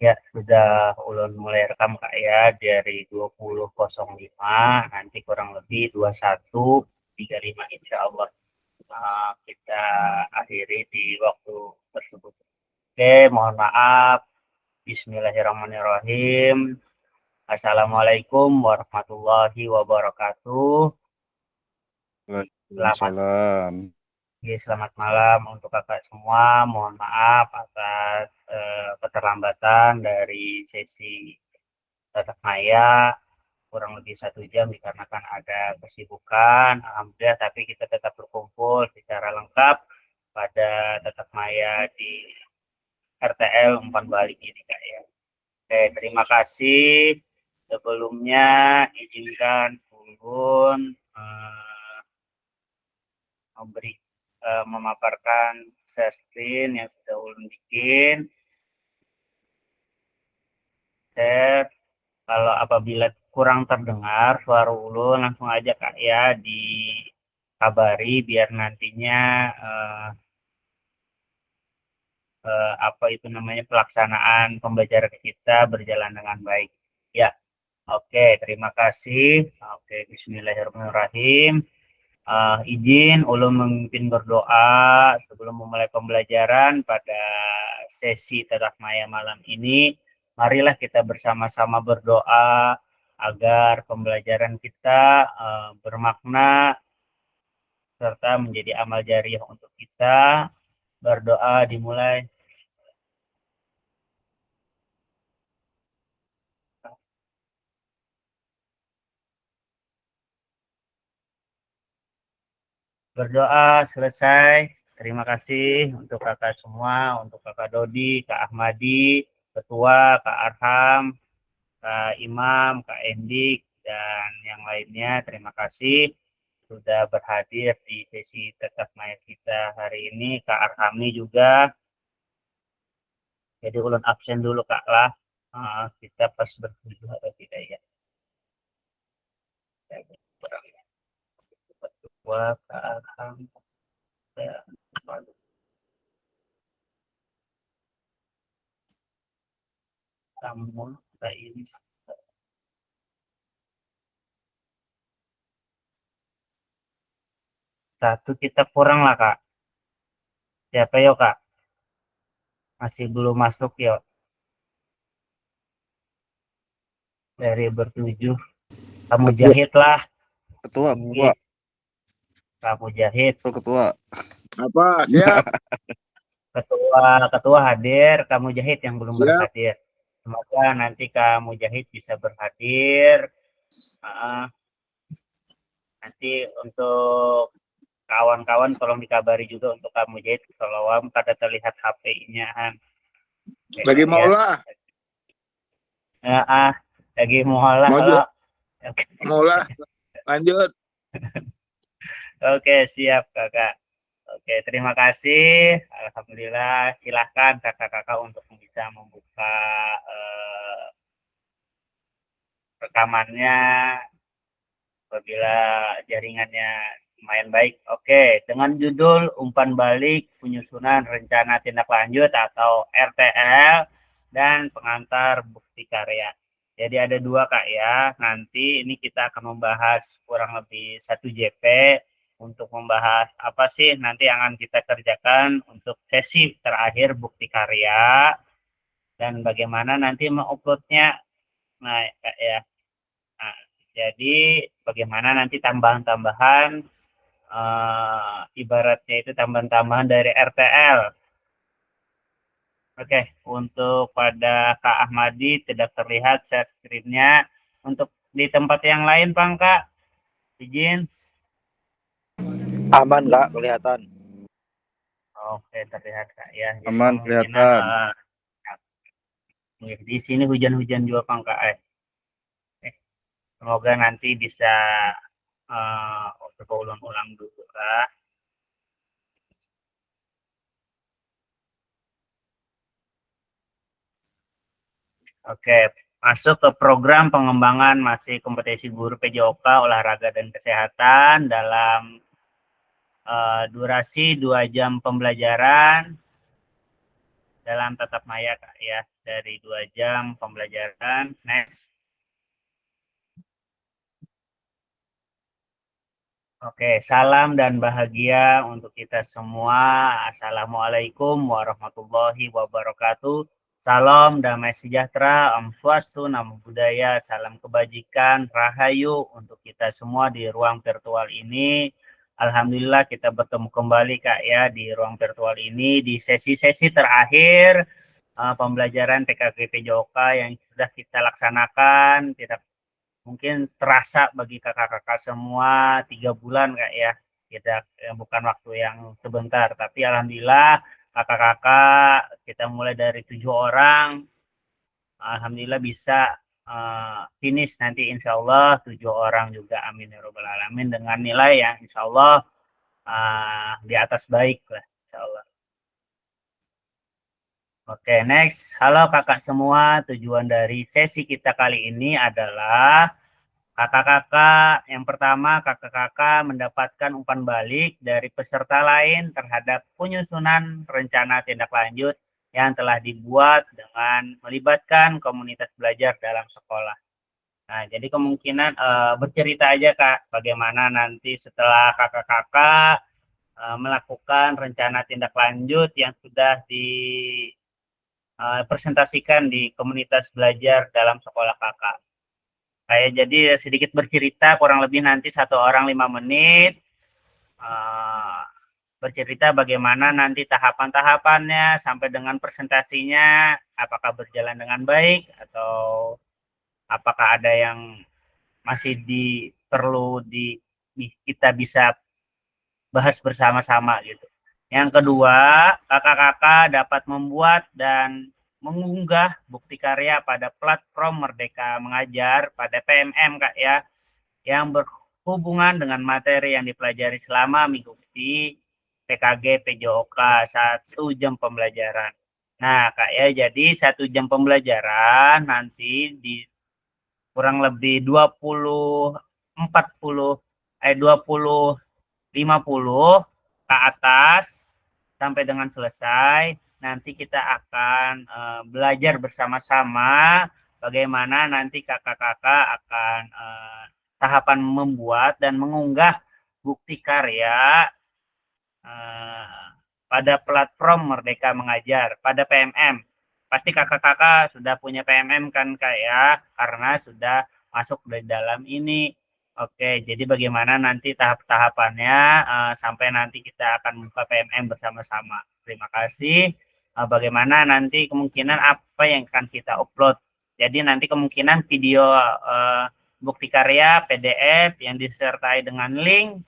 Ya, sudah ulun mulai rekam Kak ya dari 20.05 nanti kurang lebih 21.35 insya Allah kita akhiri di waktu tersebut. Oke, mohon maaf. Bismillahirrahmanirrahim. Assalamualaikum warahmatullahi wabarakatuh. Selamat Waalaikumsalam. Selamat malam untuk kakak semua. Mohon maaf atas keterlambatan dari sesi tatap maya kurang lebih 1 jam dikarenakan ada kesibukan. Alhamdulillah, tapi kita tetap berkumpul secara lengkap pada tatap maya di RTL umpan balik ini Kak ya. Oke, terima kasih. Sebelumnya izinkan Ulun memaparkan screen yang sudah Ulun bikin. Kalau apabila kurang terdengar suara Ulun, langsung aja Kak ya dikabari biar nantinya apa itu namanya pelaksanaan pembelajaran kita berjalan dengan baik. Ya, oke, terima kasih. Oke, Bismillahirrahmanirrahim. Izin ulun memimpin berdoa sebelum memulai pembelajaran pada sesi tatap maya malam ini. Marilah kita bersama-sama berdoa agar pembelajaran kita bermakna serta menjadi amal jariah untuk kita. Berdoa dimulai. Berdoa selesai. Terima kasih untuk kakak semua, untuk kakak Dodi, Kak Ahmadi, Ketua, Kak Arham, Kak Imam, Kak Endik, dan yang lainnya. Terima kasih sudah berhadir di sesi tatap maya kita hari ini. Kak Arhami juga. Jadi ulun absen dulu Kak lah. Kita pas bertujuh atau tidak ya. Ketua, Kak Arham, kamu, Kak ini. Satu kita kurang lah Kak. Siapa yuk Kak? Masih belum masuk yuk. Dari bertujuh. Kamu jahit lah. Ketua. Kamu jahit. Ketua. Apa? Siap. Ketua hadir, kamu jahit yang belum Siap. berhadir. Semoga nanti kamu jahit bisa berhadir. Nanti untuk kawan-kawan tolong dikabari juga untuk kamu jahit kalau kada terlihat HP-nya. Lagi mau lah. Lagi mau lah. Mau lah. Lanjut. Oke, siap Kakak. Oke, terima kasih. Alhamdulillah, silahkan kakak-kakak untuk bisa membuka rekamannya apabila jaringannya lumayan baik. Oke, dengan judul Umpan Balik Penyusunan Rencana Tindak Lanjut atau RTL dan Pengantar Bukti Karya. Jadi ada 2 Kak ya. Nanti ini kita akan membahas kurang lebih 1 JP untuk membahas apa sih nanti yang akan kita kerjakan untuk sesi terakhir bukti karya dan bagaimana nanti menguploadnya. Nah, Kak ya. Nah, jadi bagaimana nanti tambahan-tambahan ibaratnya itu tambahan-tambahan dari RTL. Oke, untuk pada Kak Ahmadi tidak terlihat share screen-nya. Untuk di tempat yang lain, Bang Kak, izin. Aman Kak, kelihatan. Oke, terlihat Kak ya. Jadi aman kelihatan. Di sini hujan-hujan juga Bang Kak. Semoga nanti bisa coba ulang-ulang dulu Kak. Oke, masuk ke program pengembangan masih kompetensi guru PJOK olahraga dan kesehatan dalam durasi 2 jam pembelajaran. dalam tatap maya Kak ya, dari 2 jam pembelajaran. Next. Oke, salam dan bahagia untuk kita semua. Assalamualaikum warahmatullahi wabarakatuh. Salam damai sejahtera, Om Swastu, Namo Buddhaya, salam kebajikan, Rahayu untuk kita semua di ruang virtual ini. Alhamdulillah kita bertemu kembali Kak ya di ruang virtual ini di sesi-sesi terakhir pembelajaran PKG PJOK yang sudah kita laksanakan. Tidak mungkin terasa bagi kakak-kakak semua 3 bulan Kak ya. Kita bukan waktu yang sebentar, tapi alhamdulillah kakak-kakak kita mulai dari 7 orang, alhamdulillah bisa finish nanti insya Allah 7 orang juga, amin ya robbal alamin, dengan nilai yang insya Allah di atas baik lah insya Allah. Oke, next. Halo kakak semua, tujuan dari sesi kita kali ini adalah kakak-kakak, yang pertama kakak-kakak mendapatkan umpan balik dari peserta lain terhadap penyusunan rencana tindak lanjut yang telah dibuat dengan melibatkan komunitas belajar dalam sekolah. Nah, jadi kemungkinan bercerita aja Kak, bagaimana nanti setelah kakak-kakak melakukan rencana tindak lanjut yang sudah dipresentasikan di komunitas belajar dalam sekolah kakak. Saya jadi sedikit bercerita, kurang lebih nanti 1 orang 5 menit, bercerita bagaimana nanti tahapan-tahapannya sampai dengan presentasinya, apakah berjalan dengan baik atau apakah ada yang masih perlu kita bisa bahas bersama-sama gitu. Yang kedua, kakak-kakak dapat membuat dan mengunggah bukti karya pada platform Merdeka Mengajar pada PMM Kak ya, yang berhubungan dengan materi yang dipelajari selama mengikuti PKG PJOK 1 jam pembelajaran. Nah Kak ya, jadi 1 jam pembelajaran nanti di kurang lebih 20 40 20 50 ke atas sampai dengan selesai. Nanti kita akan belajar bersama-sama bagaimana nanti kakak-kakak akan tahapan membuat dan mengunggah bukti karya pada platform Merdeka Mengajar pada PMM. Pasti kakak-kakak sudah punya PMM kan Kak ya, karena sudah masuk di dalam ini. Oke, jadi bagaimana nanti tahap-tahapannya sampai nanti kita akan buka PMM bersama-sama. Terima kasih. Bagaimana nanti kemungkinan apa yang akan kita upload. Jadi nanti kemungkinan video bukti karya PDF yang disertai dengan link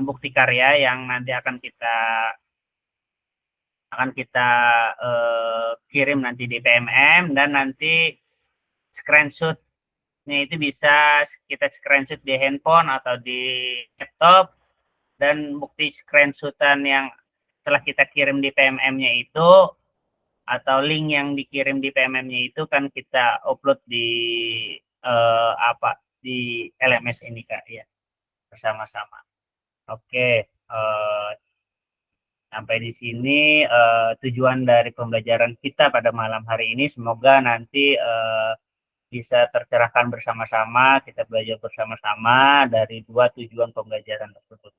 bukti karya yang nanti akan kita kirim nanti di PMM, dan nanti screenshot itu bisa kita screenshot di handphone atau di laptop, dan bukti screenshotan yang setelah kita kirim di PMM-nya itu atau link yang dikirim di PMM-nya itu kan kita upload di di LMS ini Kak ya, bersama-sama. Oke, sampai di sini tujuan dari pembelajaran kita pada malam hari ini. Semoga nanti bisa tercerahkan bersama-sama, kita belajar bersama-sama dari 2 tujuan pembelajaran tersebut.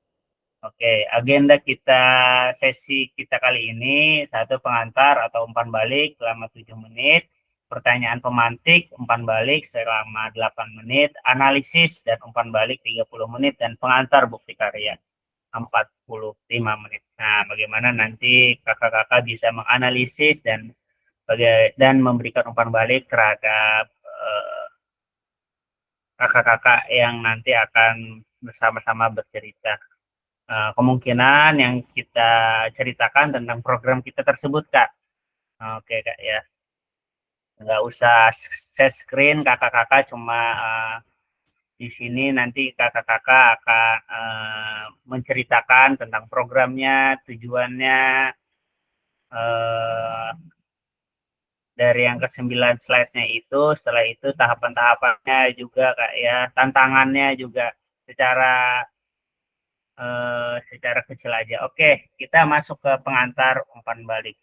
Oke, agenda kita sesi kita kali ini, 1 pengantar atau umpan balik selama 7 menit, pertanyaan pemantik, umpan balik selama 8 menit, analisis dan umpan balik 30 menit, dan pengantar bukti karya 45 menit. Nah, bagaimana nanti kakak-kakak bisa menganalisis dan memberikan umpan balik terhadap kakak-kakak yang nanti akan bersama-sama bercerita. Kemungkinan yang kita ceritakan tentang program kita tersebut, Kak. Oke, Kak ya. Nggak usah share screen, kakak-kakak cuma di sini nanti kakak-kakak akan menceritakan tentang programnya, tujuannya, dari yang ke-9 slide-nya itu. Setelah itu tahapan-tahapannya juga Kak ya, tantangannya juga secara kecil aja. Oke, kita masuk ke pengantar umpan balik.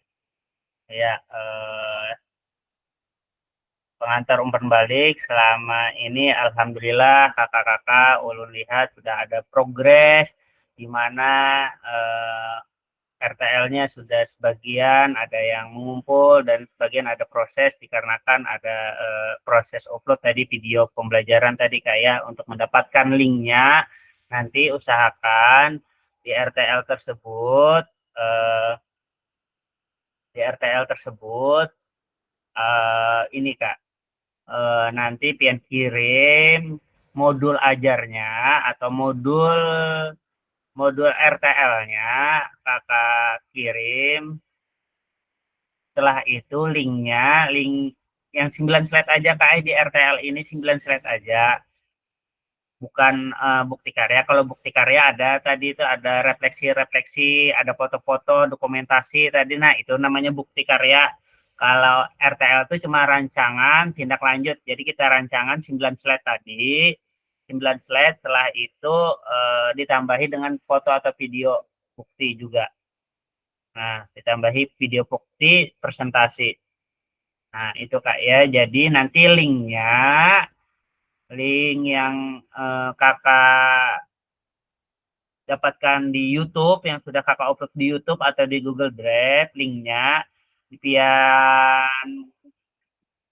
Ya, pengantar umpan balik selama ini alhamdulillah kakak-kakak ulun lihat sudah ada progres di mana RTL-nya sudah sebagian ada yang mengumpul dan sebagian ada proses dikarenakan ada proses upload tadi video pembelajaran tadi kayak untuk mendapatkan linknya nanti usahakan di RTL tersebut eh, di RTL tersebut ini Kak nanti pian kirim modul ajarnya atau modul modul RTL-nya kakak kirim. Setelah itu linknya link yang 9 slide aja kak di RTL ini 9 slide aja bukan bukti karya. Kalau bukti karya ada tadi itu ada refleksi-refleksi, ada foto-foto, dokumentasi tadi. Nah, itu namanya bukti karya. Kalau RTL itu cuma rancangan tindak lanjut. Jadi kita rancangan 9 slide tadi, 9 slide setelah itu ditambahi dengan foto atau video bukti juga. Nah, ditambahi video bukti presentasi. Nah, itu Kak ya. Jadi nanti linknya link yang kakak dapatkan di YouTube yang sudah kakak upload di YouTube atau di Google Drive linknya pian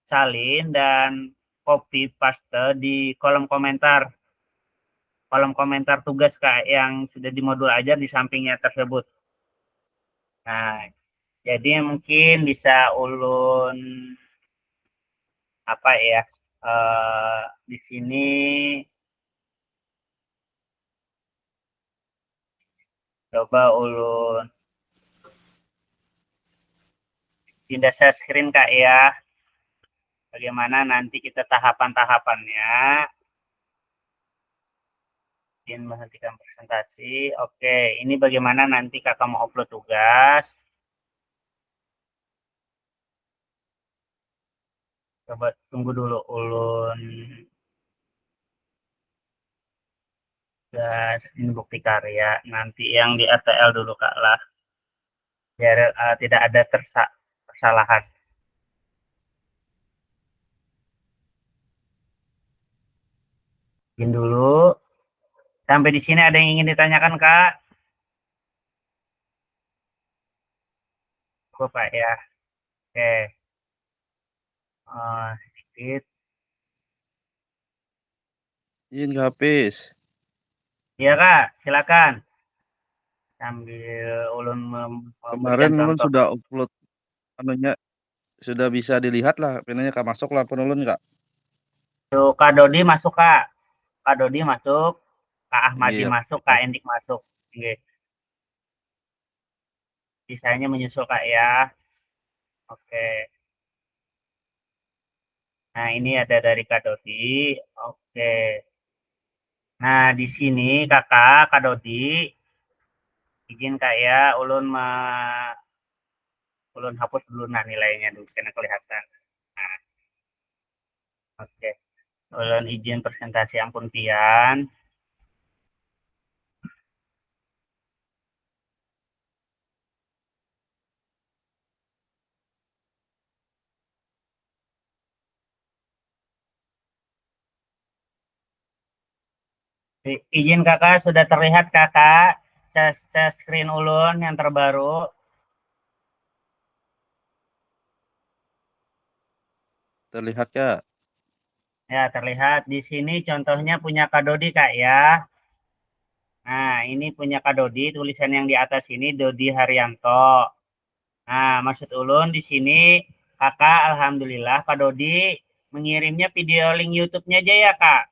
salin dan copy paste di kolom komentar tugas kak yang sudah di modul ajar di sampingnya tersebut. Nah, jadi mungkin bisa ulun apa ya di sini coba ulun pindah share screen kak ya. Bagaimana nanti kita tahapan-tahapannya. Izin menghentikan presentasi. Oke, ini bagaimana nanti kakak mau upload tugas. Coba tunggu dulu ulun. Tugas ini bukti karya. Nanti yang di RTL dulu kak lah. Biar tidak ada kesalahan. Izin dulu. Sampai di sini ada yang ingin ditanyakan kak? Cukup pak ya. Oke. Sedikit. Izin Kak Hafiz. Iya kak, silakan. Sambil ulun Kemarin ulun contoh. sudah upload anunya, sudah bisa dilihat lah, penanya Kak masuk lah pun ulun Kak. Tuh, Kak Dodi masuk kak. Kak Dodi masuk. Kak Ahmadi Iya. masuk. Kak Endik masuk. Oke. Sisanya menyusul kak ya. Oke. Nah ini ada dari Kak Dodi. Oke. Nah di sini kakak Kak Dodi izin kak ya. Ulun hapus dulu nah nilainya dulu karena kelihatan. Nah, oke. Ulun izin presentasi ampun pian. Izin kakak sudah terlihat kakak screen ulun yang terbaru. Terlihat Kak. Ya terlihat di sini contohnya punya Kak Dodi kak ya. Nah ini punya Kak Dodi tulisan yang di atas ini Dodi Haryanto. Nah maksud ulun di sini kakak alhamdulillah Kak Dodi mengirimnya video link YouTube-nya aja ya kak.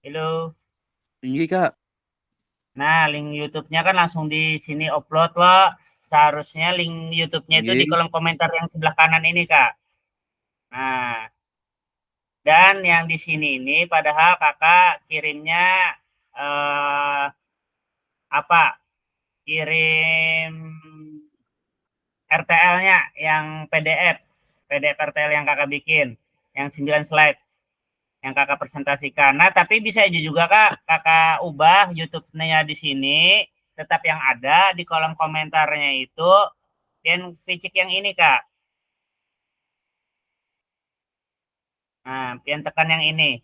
Halo. Tinggi Kak. Nah, link YouTube-nya kan langsung di sini upload loh. Seharusnya link YouTube-nya itu di Tinggi. kolom komentar yang sebelah kanan ini, Kak. Nah, dan yang di sini ini padahal kakak kirimnya apa? Kirim RTL-nya yang PDF RTL yang kakak bikin, yang 9 slide yang kakak presentasikan. Nah, tapi bisa aja juga kak, kakak ubah YouTube-nya di sini Tetap yang ada di kolom komentarnya itu pian picik yang ini, Kak. Nah, pian tekan yang ini.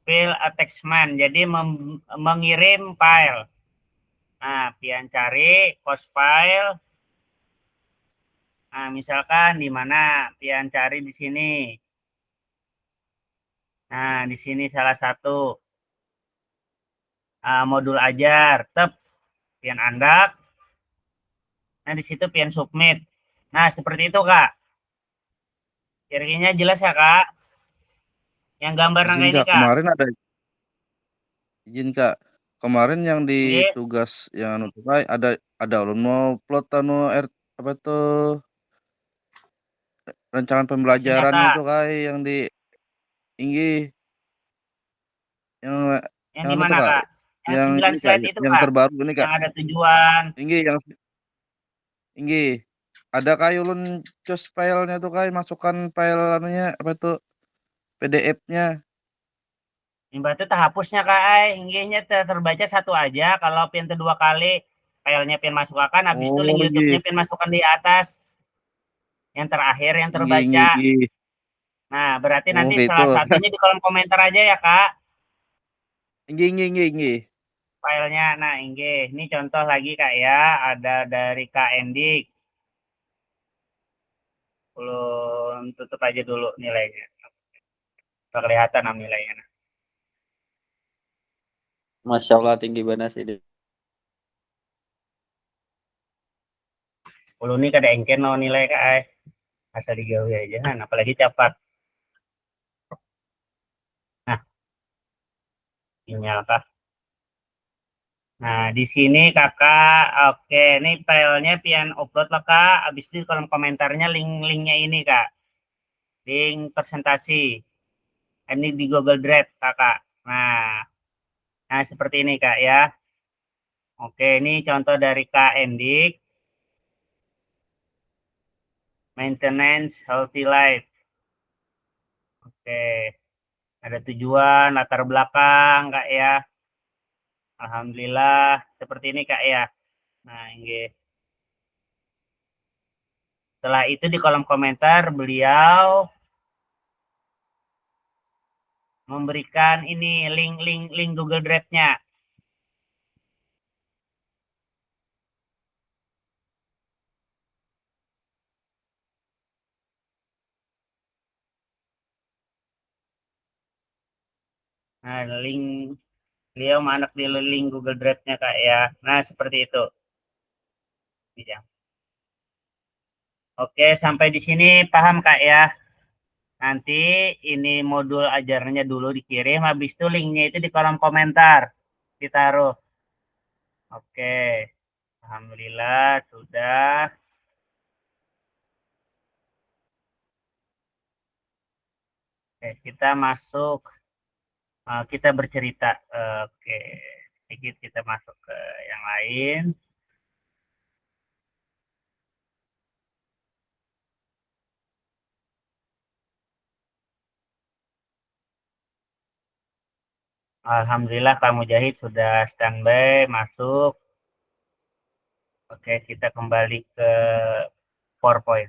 File attachment. Jadi mengirim file. Nah, pian cari post file. Nah, misalkan di mana pian cari di sini. Nah, di sini salah satu modul ajar, tep, pian andak. Nah, di situ pian submit. Nah, seperti itu, Kak. Kira-kira jelas ya, Kak? Yang gambar Izin nangga ini, Kak, Kak. kemarin ada izin Kak. Kemarin yang di Nggih. tugas yang anu tuh Kak, ada ulun mau plot anu apa tuh rancangan Versi pembelajarannya nyata. itu Kak yang di inggih yang Yang yang di anu tuh mana, Kak, Kak? Yang yang 9 ini Kak, slide itu, yang Kak? terbaru ini Yang Kak. ada tujuan. Inggih yang inggih. Ada kayak ulun cus filenya tuh Kak, masukkan file anunya apa tuh PDF-nya. Imbah itu hapusnya, Kak, inggihnya terbaca satu aja. Kalau pian kedua kali filenya pian masukkan, habis itu link Oh, YouTube-nya inggih. pian masukkan di atas. Yang terakhir yang Inggih inggih terbaca. inggih. Nah, berarti Oh, nanti gitu. salah satunya di kolom komentar aja ya, Kak, Inggih inggih inggih inggih. filenya. Nah, inggih. Ini contoh lagi, Kak, ya. Ada dari Kak Endik. Belum tutup aja dulu nilainya. Nggak kelihatan nilainya. Masya Allah tinggi banget sih. Ulu ini kada engken no nilai, Kak. Asal digawe aja. Nah, apalagi cepat. Nah, sinyal, Kak. Nah, di sini Kakak, oke, ini filenya pian upload lah, Kak. Habis itu di kolom komentarnya link-linknya ini, Kak. Link presentasi. Ini di Google Drive, Kakak. Nah, seperti ini, Kak, ya. Oke, ini contoh dari Kak Endik. Maintenance Healthy Life. Oke, ada tujuan, latar belakang, Kak, ya. Alhamdulillah, seperti ini, Kak, ya. Nah, ini. Setelah itu di kolom komentar beliau memberikan ini link Google Drive-nya. Nah, link beliau manak di link Google Drive-nya, Kak, ya. Nah, seperti itu. Ya. Oke, sampai di sini paham, Kak, ya. Nanti ini modul ajarnya dulu dikirim, habis itu linknya itu di kolom komentar ditaruh. Oke, alhamdulillah sudah. Oke, kita masuk, kita bercerita. Oke, sedikit kita masuk ke yang lain. Alhamdulillah Pak Mujahid sudah standby masuk. Oke, kita kembali ke PowerPoint.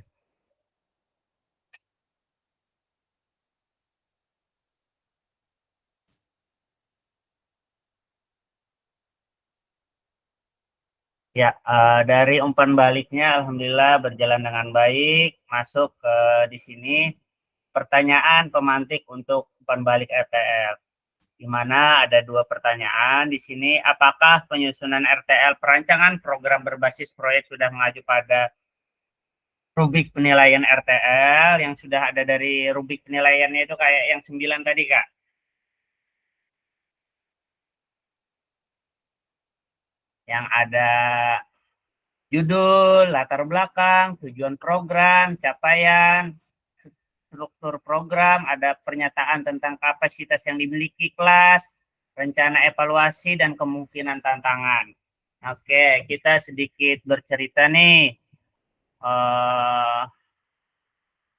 Ya, dari umpan baliknya alhamdulillah berjalan dengan baik. Masuk ke di sini pertanyaan pemantik untuk umpan balik RTL. Di mana ada dua pertanyaan di sini. Apakah penyusunan RTL perancangan program berbasis proyek sudah mengacu pada rubrik penilaian RTL yang sudah ada dari rubrik penilaiannya itu kayak yang 9 tadi, Kak? Yang ada judul, latar belakang, tujuan program, capaian, struktur program, ada pernyataan tentang kapasitas yang dimiliki kelas, rencana evaluasi, dan kemungkinan tantangan. Oke, kita sedikit bercerita nih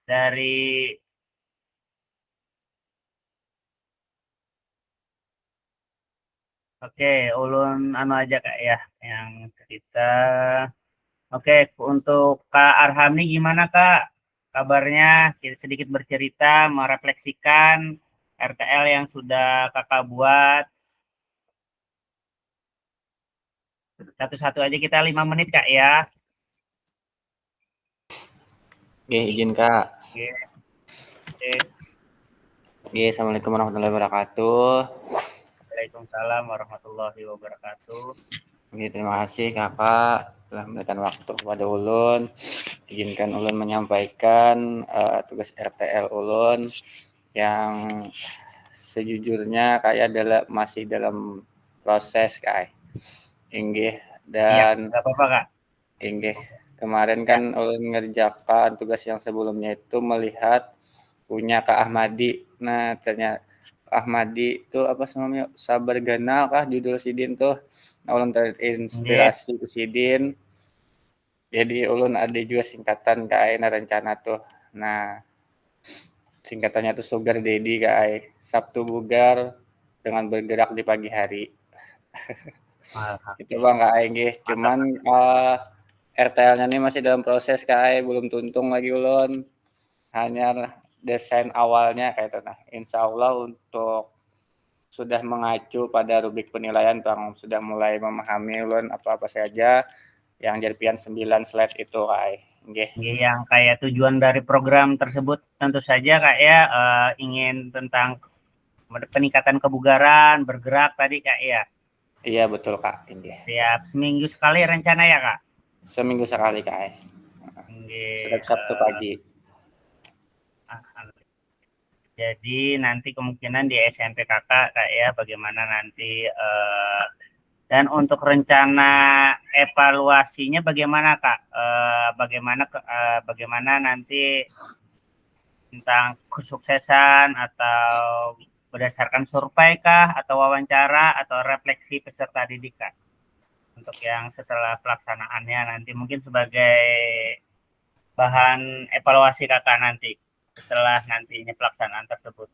dari Oke, ulun anu aja Kak ya yang cerita. Oke, untuk Kak Arham nih gimana Kak? Kabarnya sedikit bercerita, merefleksikan RTL yang sudah Kakak buat. Satu-satu aja kita 5 menit Kak ya. Oke, izin Kak. Oke. Oke. Oke, Assalamualaikum warahmatullahi wabarakatuh. Waalaikumsalam warahmatullahi wabarakatuh. Oke, terima kasih Kakak telah memberikan waktu kepada Ulun. Izinkan Ulun menyampaikan tugas RTL Ulun yang sejujurnya kayak masih dalam proses Kak. Inggih Iya, dan nggak apa-apa Kak. inggih kemarin Ya, kan Ulun ngerjakan tugas yang sebelumnya itu melihat punya Kak Ahmadi. Nah, ternyata Ahmadi itu apa namanya? Sabar Ganal kah judul Sidin tuh. Nah, ulun nggih. terinspirasi ke Sidin. Jadi ulun ada juga singkatan kayak rencana tuh. Nah, singkatannya tuh Sugar Daddy kayak Sabtu bugar dengan bergerak di pagi hari. Itu Bang kayak nggih. Mantap. Cuman RTL-nya ini masih dalam proses kayak belum tuntung lagi ulun. Hanya desain awalnya kayak itu. Nah, insya Allah untuk sudah mengacu pada rubrik penilaian Bang sudah mulai memahami ulun apa-apa saja yang jadi pian 9 slide itu kai. Nggih. Nggih, yang kayak tujuan dari program tersebut tentu saja Kak ya ingin tentang peningkatan kebugaran, bergerak tadi Kak ya. Iya betul Kak, nggih. Tiap seminggu sekali rencana ya Kak. Seminggu sekali Kak. Nggih, Setiap Sabtu pagi. jadi nanti kemungkinan di SMP Kakak Kak ya bagaimana nanti dan untuk rencana evaluasinya bagaimana Kak? Bagaimana nanti tentang kesuksesan atau berdasarkan survei kah atau wawancara atau refleksi peserta didik Kak? Untuk yang setelah pelaksanaannya nanti mungkin sebagai bahan evaluasi Kakak nanti setelah nantinya pelaksanaan tersebut.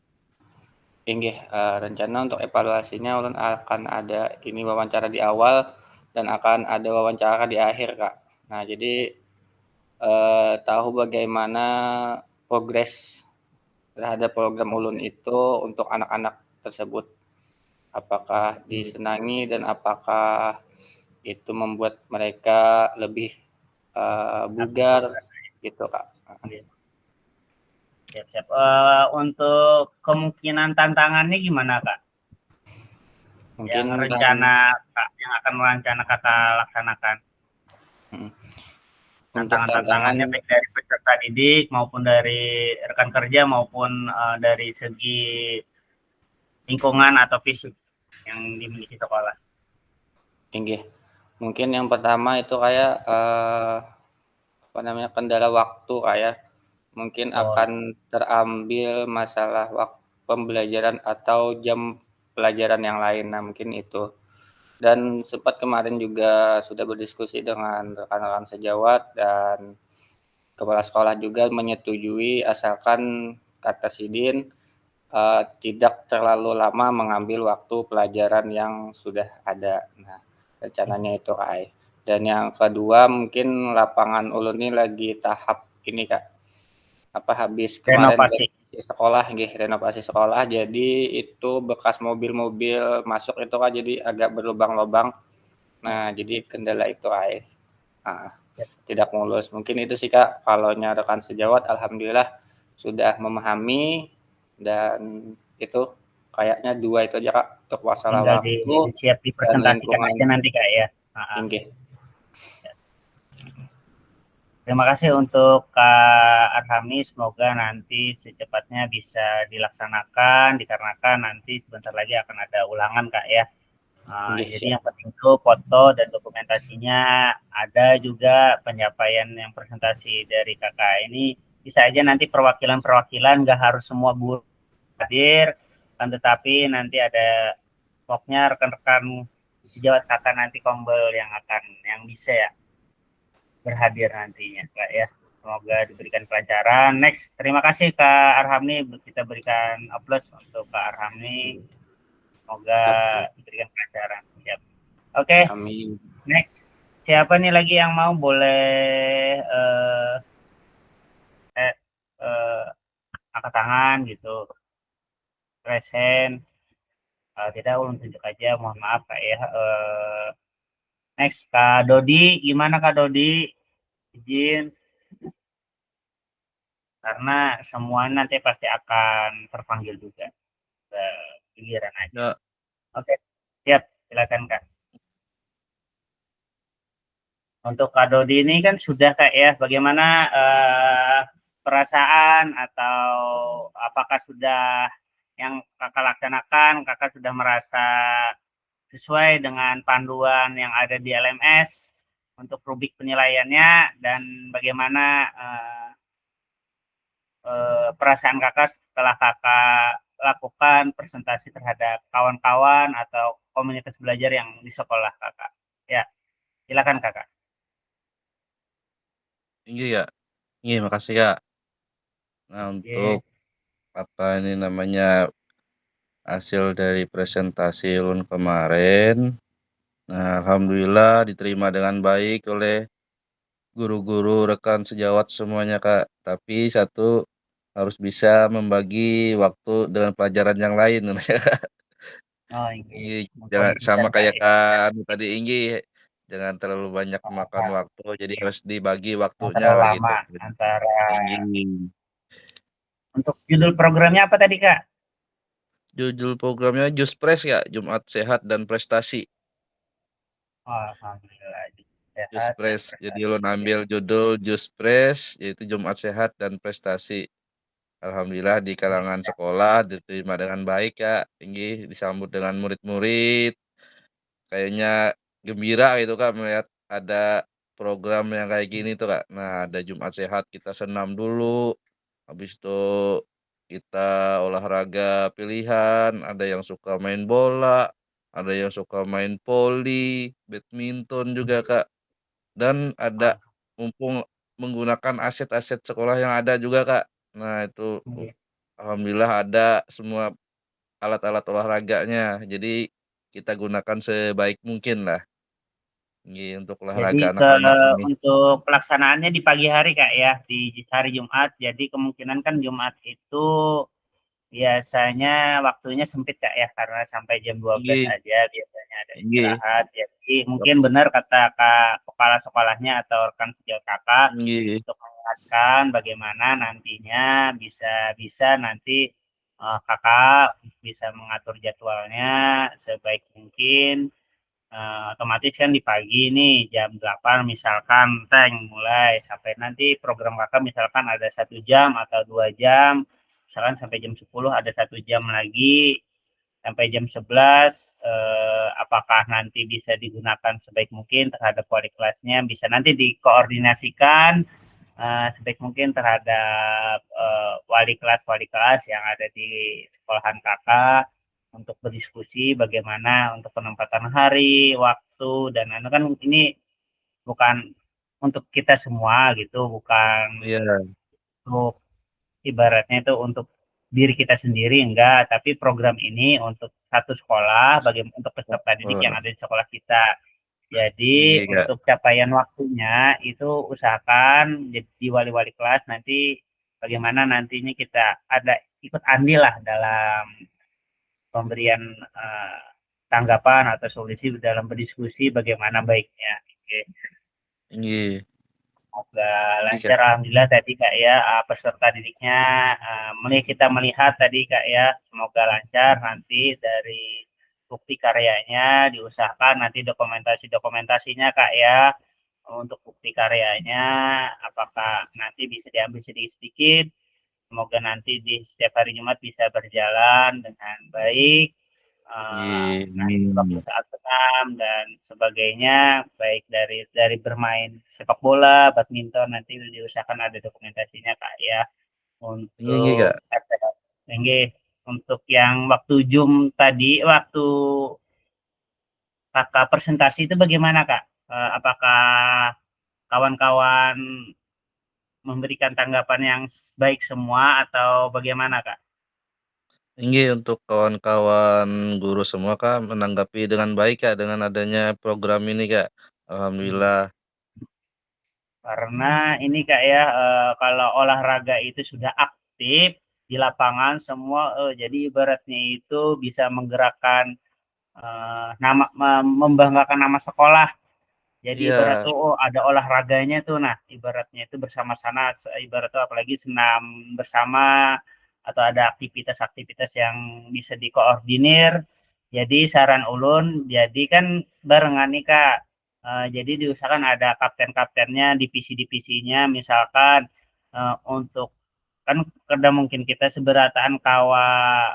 Nggih, rencana untuk evaluasinya ulun akan ada ini wawancara di awal dan akan ada wawancara di akhir Kak. Nah jadi tahu bagaimana progres terhadap program ulun itu untuk anak-anak tersebut. Apakah disenangi dan apakah itu membuat mereka lebih bugar gitu Kak. Siap-siap. Untuk kemungkinan tantangannya gimana Kak? Mungkin Yang rencana Kak, yang akan merencana Kakak laksanakan. untuk Tantangan-tantangannya baik dari peserta didik maupun dari rekan kerja maupun dari segi lingkungan atau fisik yang dimiliki sekolah. tinggi. Mungkin yang pertama itu kayak apa namanya kendala waktu kayak mungkin akan terambil masalah waktu pembelajaran atau jam pelajaran yang lain. Nah mungkin itu. Dan sempat kemarin juga sudah berdiskusi dengan rekan-rekan sejawat dan kepala sekolah juga menyetujui asalkan kata Sidin tidak terlalu lama mengambil waktu pelajaran yang sudah ada. Nah, rencananya itu Kak. Dan yang kedua mungkin lapangan ulun ini lagi tahap ini Kak. Habis kemarin Renovasi. renovasi sekolah jadi itu bekas mobil-mobil masuk itu Kak jadi agak berlubang-lubang. Nah, jadi kendala itu Kak. Tidak mulus. Mungkin itu sih Kak. Kalau rekan sejawat alhamdulillah sudah memahami dan itu kayaknya 2 itu aja Kak untuk masalah Tinggal waktu siap dan dipresentasikan lingkungan. aja nanti Kak ya. Inggih. Terima kasih untuk Kak Arhami, semoga nanti secepatnya bisa dilaksanakan dikarenakan nanti sebentar lagi akan ada ulangan Kak ya. Jadi yang penting itu foto dan dokumentasinya ada juga penyampaian yang presentasi dari kakak ini bisa aja nanti perwakilan nggak harus semua guru hadir kan tetapi nanti ada pokoknya rekan-rekan sejawat kakak nanti kombel yang bisa ya berhadir nantinya Kak ya. Semoga diberikan kelancaran. Next, terima kasih Kak Arhamni. Kita berikan applause untuk Kak Arhamni. Semoga Oke. diberikan kelancaran. Siap. Oke, Amin. next. Siapa nih lagi yang mau boleh angkat tangan gitu, raise hand. Tidak, ulun tunjuk aja. Mohon maaf Kak ya. Next, Kak Dodi. Gimana Kak Dodi? Izin. Karena semua nanti pasti akan terpanggil juga. Giliran aja. Ya, Oke, siap. Silakan Kak. Untuk Kak Dodi ini kan sudah Kak ya, bagaimana perasaan atau apakah sudah yang Kakak laksanakan, Kakak sudah merasa sesuai dengan panduan yang ada di LMS untuk rubrik penilaiannya, dan bagaimana perasaan Kakak setelah Kakak lakukan presentasi terhadap kawan-kawan atau komunitas belajar yang di sekolah Kakak. Ya, silakan Kakak. Iya, iya, makasih ya. Nah, Oke. untuk apa ini namanya hasil dari presentasi ulun kemarin, nah, alhamdulillah diterima dengan baik oleh guru-guru, rekan sejawat semuanya, Kak. Tapi satu harus bisa membagi waktu dengan pelajaran yang lain. Oh, ini Iya, jangan mengkondisikan sama Kak kayak ya. Kak Anu tadi Inggi, jangan terlalu banyak makan waktu, jadi harus dibagi Yang waktunya terlalu lah gitu. lama antara. Inggi. Untuk judul programnya apa tadi Kak? Judul programnya Juspres ya, Jumat Sehat dan Prestasi. Oh, alhamdulillah. Sehat dan Juspres. Jadi lo prestasi. ambil judul Juspres, yaitu Jumat Sehat dan Prestasi. Alhamdulillah di kalangan sekolah diterima dengan baik ya, Inggi disambut dengan murid-murid. Kayaknya gembira gitu Kak melihat ada program yang kayak gini tuh Kak. Nah, ada Jumat Sehat kita senam dulu, habis itu kita olahraga pilihan, ada yang suka main bola, ada yang suka main voli, badminton juga Kak. Dan ada mumpung menggunakan aset-aset sekolah yang ada juga Kak. Nah, itu alhamdulillah ada semua alat-alat olahraganya. Jadi kita gunakan sebaik mungkin lah. Untuk Jadi olahraga anak-anak ini. untuk pelaksanaannya di pagi hari Kak ya, di hari Jumat. Jadi kemungkinan kan Jumat itu biasanya waktunya sempit Kak ya, karena sampai jam 12 Iya, aja biasanya ada iya, istirahat. Jadi mungkin benar kata Kak kepala sekolahnya atau rekan sejawat Kakak iya, untuk mengingatkan bagaimana nantinya bisa nanti Kakak bisa mengatur jadwalnya sebaik mungkin. Otomatis kan di pagi nih jam 8 misalkan tank mulai sampai nanti program Kakak misalkan ada 1 jam atau 2 jam, misalkan sampai jam 10 ada 1 jam lagi sampai jam 11, apakah nanti bisa digunakan sebaik mungkin terhadap wali kelasnya, bisa nanti dikoordinasikan sebaik mungkin terhadap wali kelas yang ada di sekolahan Kakak untuk berdiskusi bagaimana untuk penempatan hari, waktu, dan kan ini bukan untuk kita semua gitu, bukan iya, untuk ibaratnya itu untuk diri kita sendiri enggak, tapi program ini untuk satu sekolah, bagaimana untuk peserta didik yang oh, ada di sekolah kita. Jadi iya Kak, untuk capaian waktunya itu usahakan jadi wali-wali kelas nanti bagaimana nantinya kita ada ikut andil lah dalam pemberian tanggapan atau solusi dalam berdiskusi bagaimana baiknya. Oke. iya, Semoga iya Kak, lancar alhamdulillah tadi Kak ya, peserta didiknya kita melihat tadi Kak ya, semoga lancar nanti dari bukti karyanya diusahakan nanti dokumentasinya Kak ya, untuk bukti karyanya apakah nanti bisa diambil sedikit-sedikit. Semoga nanti di setiap hari Jumat bisa berjalan dengan baik. iya, Nanti waktu saat senam dan sebagainya, baik dari bermain sepak bola, badminton, nanti diusahakan ada dokumentasinya Kak ya. iya, iya Untuk Kak. untuk yang waktu Zoom tadi, waktu Kakak presentasi itu bagaimana Kak? Apakah kawan-kawan memberikan tanggapan yang baik semua atau bagaimana Kak? Inggih, untuk kawan-kawan guru semua, Kak, menanggapi dengan baik, Kak, dengan adanya program ini, Kak. Alhamdulillah. Karena ini Kak ya, kalau olahraga itu sudah aktif di lapangan semua, jadi ibaratnya itu bisa menggerakkan, membanggakan nama sekolah. Jadi ibarat Iya, tuh, oh ada olahraganya tuh, nah ibaratnya itu bersama-sama, ibarat tuh apalagi senam bersama atau ada aktivitas-aktivitas yang bisa dikoordinir. Jadi saran ulun, jadi kan barengan nih Kak. Jadi diusahakan ada kapten-kaptennya, divisi-divisinya, misalkan untuk kan kadang mungkin kita seberataan kawa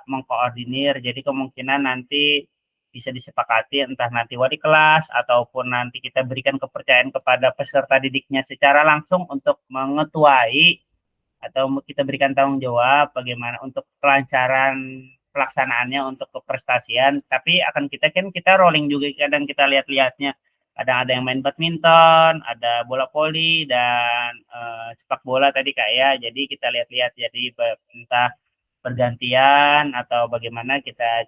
mengkoordinir, jadi kemungkinan nanti bisa disepakati entah nanti wali kelas ataupun nanti kita berikan kepercayaan kepada peserta didiknya secara langsung untuk mengetuai atau kita berikan tanggung jawab bagaimana untuk kelancaran pelaksanaannya untuk keprestasian, tapi akan kita rolling juga, kadang kita lihat-lihatnya, kadang ada yang main badminton, ada bola voli dan sepak bola tadi Kak ya, jadi kita lihat-lihat, jadi entah bergantian atau bagaimana kita,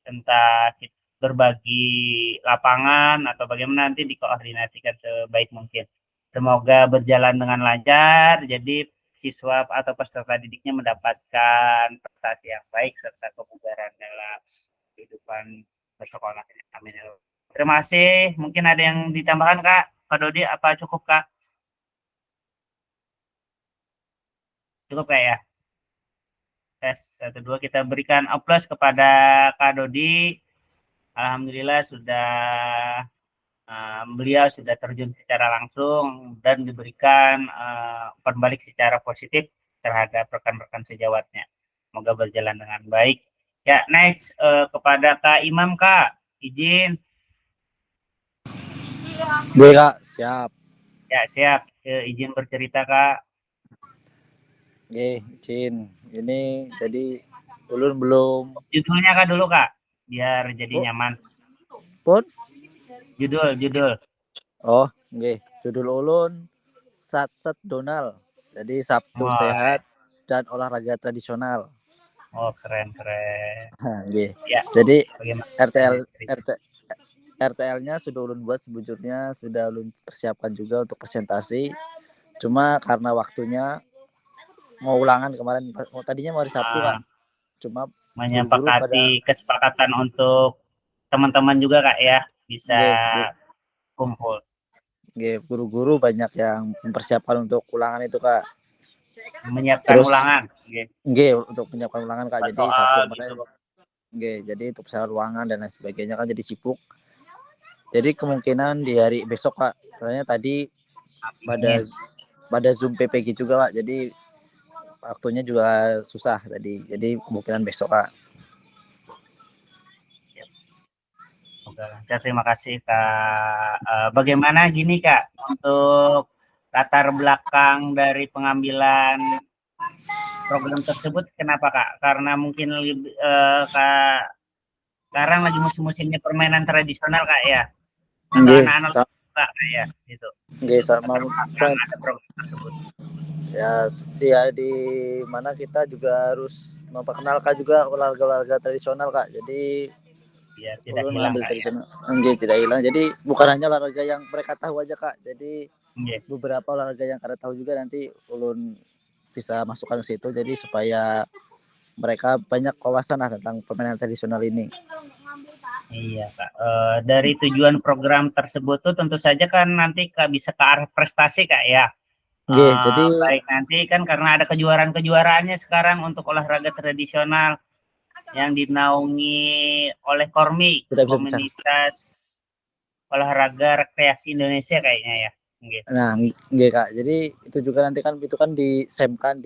entah berbagi lapangan atau bagaimana nanti dikoordinasikan sebaik mungkin. Semoga berjalan dengan lancar, jadi siswa atau peserta didiknya mendapatkan prestasi yang baik serta kebugaran dalam kehidupan bersekolah. Amin. Terima kasih. Mungkin ada yang ditambahkan Kak? Kak Dodi, apa cukup Kak? Cukup Kak ya? Tes 1, 2, kita berikan aplaus kepada Kak Dodi. Alhamdulillah beliau sudah terjun secara langsung dan diberikan umpan balik secara positif terhadap rekan-rekan sejawatnya. Semoga berjalan dengan baik. Ya, next kepada Kak Imam Kak, izin. Gue Kak, siap. Ya, siap. Izin bercerita Kak. Izin. Ini jadi ulun belum. Judulnya Kak dulu Kak, biar jadi nyaman. Pun? Judul. Oh, judul ulun Sat Donal. Jadi Sabtu Sehat dan olahraga tradisional. Oh, keren. Ya. Jadi bagaimana? RTL-nya sudah ulun buat sebujurnya, sudah ulun persiapkan juga untuk presentasi. Cuma karena waktunya mau ulangan kemarin, tadinya mau hari Sabtu Kak. Cuma menyepakati kesepakatan untuk teman-teman juga Kak ya, bisa kumpul. Guru-guru banyak yang mempersiapkan untuk ulangan itu Kak. Menyiapkan ulangan. Untuk menyiapkan ulangan Kak. Jadi Sabtu kemarin. Jadi untuk persiapan ulangan dan lain sebagainya kan jadi sibuk. Jadi kemungkinan di hari besok Kak. Soalnya tadi pada Zoom PPG juga Kak. Jadi waktunya juga susah tadi. Jadi kemungkinan besok Kak. Terima kasih Kak. Bagaimana gini Kak, untuk latar belakang dari pengambilan program tersebut kenapa Kak? Karena mungkin Kak sekarang lagi musim-musimnya permainan tradisional Kak ya. Atau anak-anak Kak ya gitu. Sama ada program tersebut. Ya di mana kita juga harus memperkenalkan juga olahraga tradisional Kak. Jadi ya tidak hilang Kak ya. Tidak hilang. Jadi bukan hanya olahraga yang mereka tahu aja Kak. Jadi beberapa olahraga yang kada tahu juga nanti ulun bisa masukkan ke situ. Jadi supaya mereka banyak wawasan lah tentang permainan tradisional ini. Iya Kak. Dari tujuan program tersebut tuh tentu saja kan nanti Kak bisa ke arah prestasi Kak ya. Jadi baik nanti kan karena ada kejuaraannya sekarang untuk olahraga tradisional yang dinaungi oleh Kormi, Komunitas Olahraga Rekreasi Indonesia kayaknya ya. Nah, Kak. Jadi itu juga nanti kan itu kan disemkan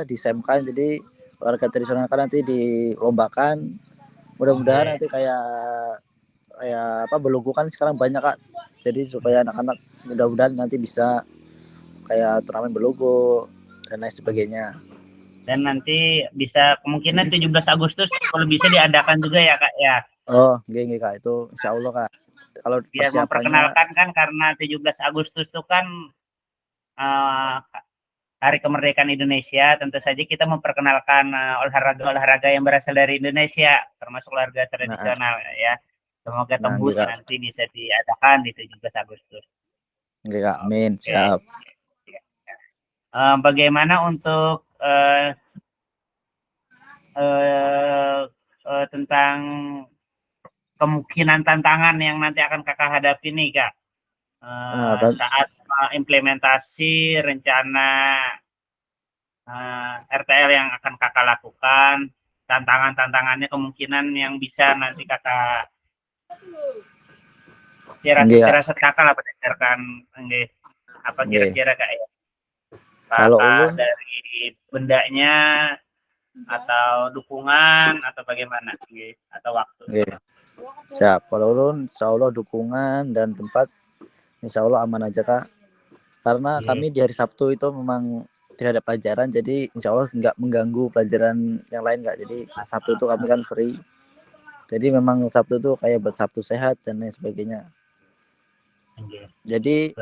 disemkan, jadi olahraga tradisional kan nanti dilombakan. Mudah-mudahan nanti kayak belogo kan sekarang banyak Kak. Jadi supaya anak-anak mudah-mudahan nanti bisa kayak turnamen belogo dan lain sebagainya. Dan nanti bisa kemungkinan 17 Agustus kalau bisa diadakan juga ya Kak ya. Oh, Kak, itu insya Allah Kak. Kalau biar memperkenalkan kan, karena 17 Agustus itu kan Hari Kemerdekaan Indonesia, tentu saja kita memperkenalkan olahraga-olahraga yang berasal dari Indonesia, termasuk olahraga tradisional ya. Semoga tembus nanti bisa diadakan di 17 Agustus. Oke, Kak. Amin. Siap. Bagaimana untuk tentang kemungkinan tantangan yang nanti akan kakak hadapi nih, Kak, saat implementasi rencana RTL yang akan kakak lakukan, tantangannya kemungkinan yang bisa nanti kakak firasat kakak lah berdasarkan apa kira-kira Kak ya? Kalau dari bendanya atau dukungan atau bagaimana atau waktu? Siap. Kalau ulun insya Allah dukungan dan tempat insya Allah aman aja Kak. Karena kami di hari Sabtu itu memang tidak ada pelajaran, jadi insya Allah nggak mengganggu pelajaran yang lain Kak. Jadi Sabtu itu kami kan free. Jadi memang Sabtu itu kayak buat Sabtu sehat dan lain sebagainya. Jadi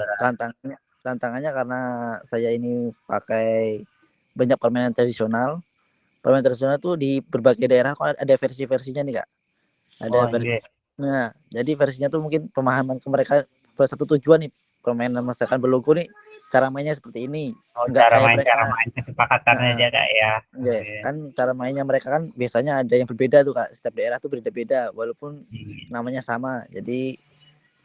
tantangannya karena saya ini pakai banyak permainan tradisional. Permainan tradisional tuh di berbagai daerah kok ada versi-versinya nih Kak. Ada nah, jadi versinya tuh mungkin pemahaman ke mereka satu tujuan nih, permainan masakan berlogo nih cara mainnya seperti ini. Enggak cara main kesepakatannya aja Kak ya. Kan cara mainnya mereka kan biasanya ada yang berbeda tuh Kak. Setiap daerah tuh berbeda-beda walaupun namanya sama. Jadi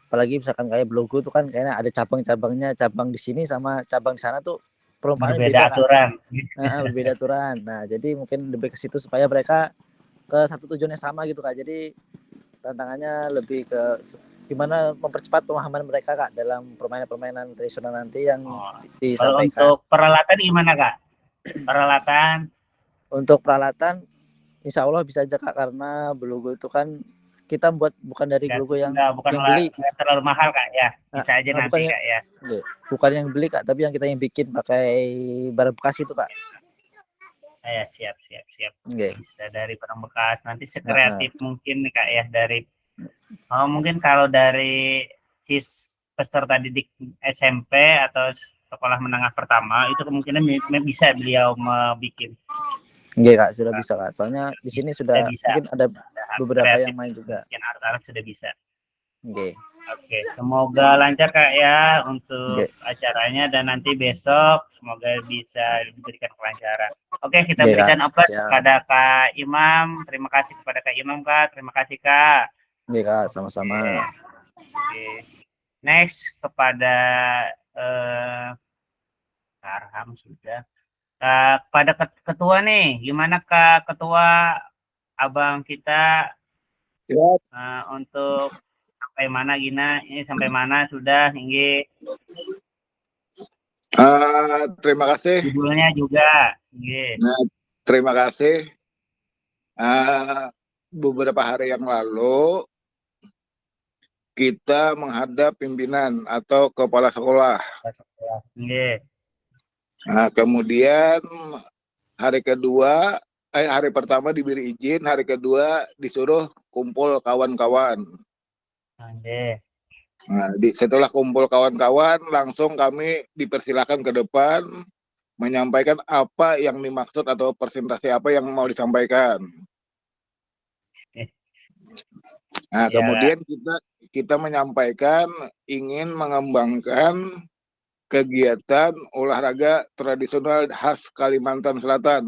apalagi misalkan kayak berlogo tuh kan kayaknya ada cabang-cabangnya, cabang di sini sama cabang di sana tuh perumpamannya berbeda aturan. Berbeda aturan. Nah, jadi mungkin lebih ke situ supaya mereka ke satu tujuan yang sama gitu Kak. Jadi tantangannya lebih ke gimana mempercepat pemahaman mereka Kak dalam permainan-permainan tradisional nanti yang disampaikan. Kalau untuk peralatan gimana Kak? Untuk peralatan insya Allah bisa aja Kak, karena berlogo itu kan kita buat bukan dari logo yang beli. Nggak terlalu mahal Kak ya. Bisa aja nanti Kak ya. Bukan yang beli Kak, tapi yang kita yang bikin pakai barang bekas itu Kak. Ya siap. Bisa dari barang bekas, nanti sekreatif mungkin nih Kak ya, dari mungkin kalau dari peserta didik SMP atau sekolah menengah pertama itu kemungkinan bisa beliau bikin. Kak, sudah bisa Kak. Soalnya di sini sudah mungkin ada beberapa yang main juga. Mungkin anak-anak sudah bisa. Oke. Semoga lancar Kak ya untuk acaranya, dan nanti besok semoga bisa diberikan kelancaran. Oke, kita berikan aplaus kepada Kak Imam. Terima kasih kepada Kak Imam Kak. Terima kasih Kak. Kak, sama-sama. Next kepada Arham sudah. Pada ketua nih, gimana Kak Ketua, abang kita untuk sampai mana Gina? Ini sampai mana sudah hingga? Terima kasih. Judulnya juga. Nah, terima kasih. Beberapa hari yang lalu kita menghadap pimpinan atau kepala sekolah. Nah, kemudian hari pertama diberi izin, hari kedua disuruh kumpul kawan-kawan. Nah, setelah kumpul kawan-kawan, langsung kami dipersilakan ke depan menyampaikan apa yang dimaksud atau presentasi apa yang mau disampaikan. Nah, kemudian kita menyampaikan ingin mengembangkan kegiatan olahraga tradisional khas Kalimantan Selatan.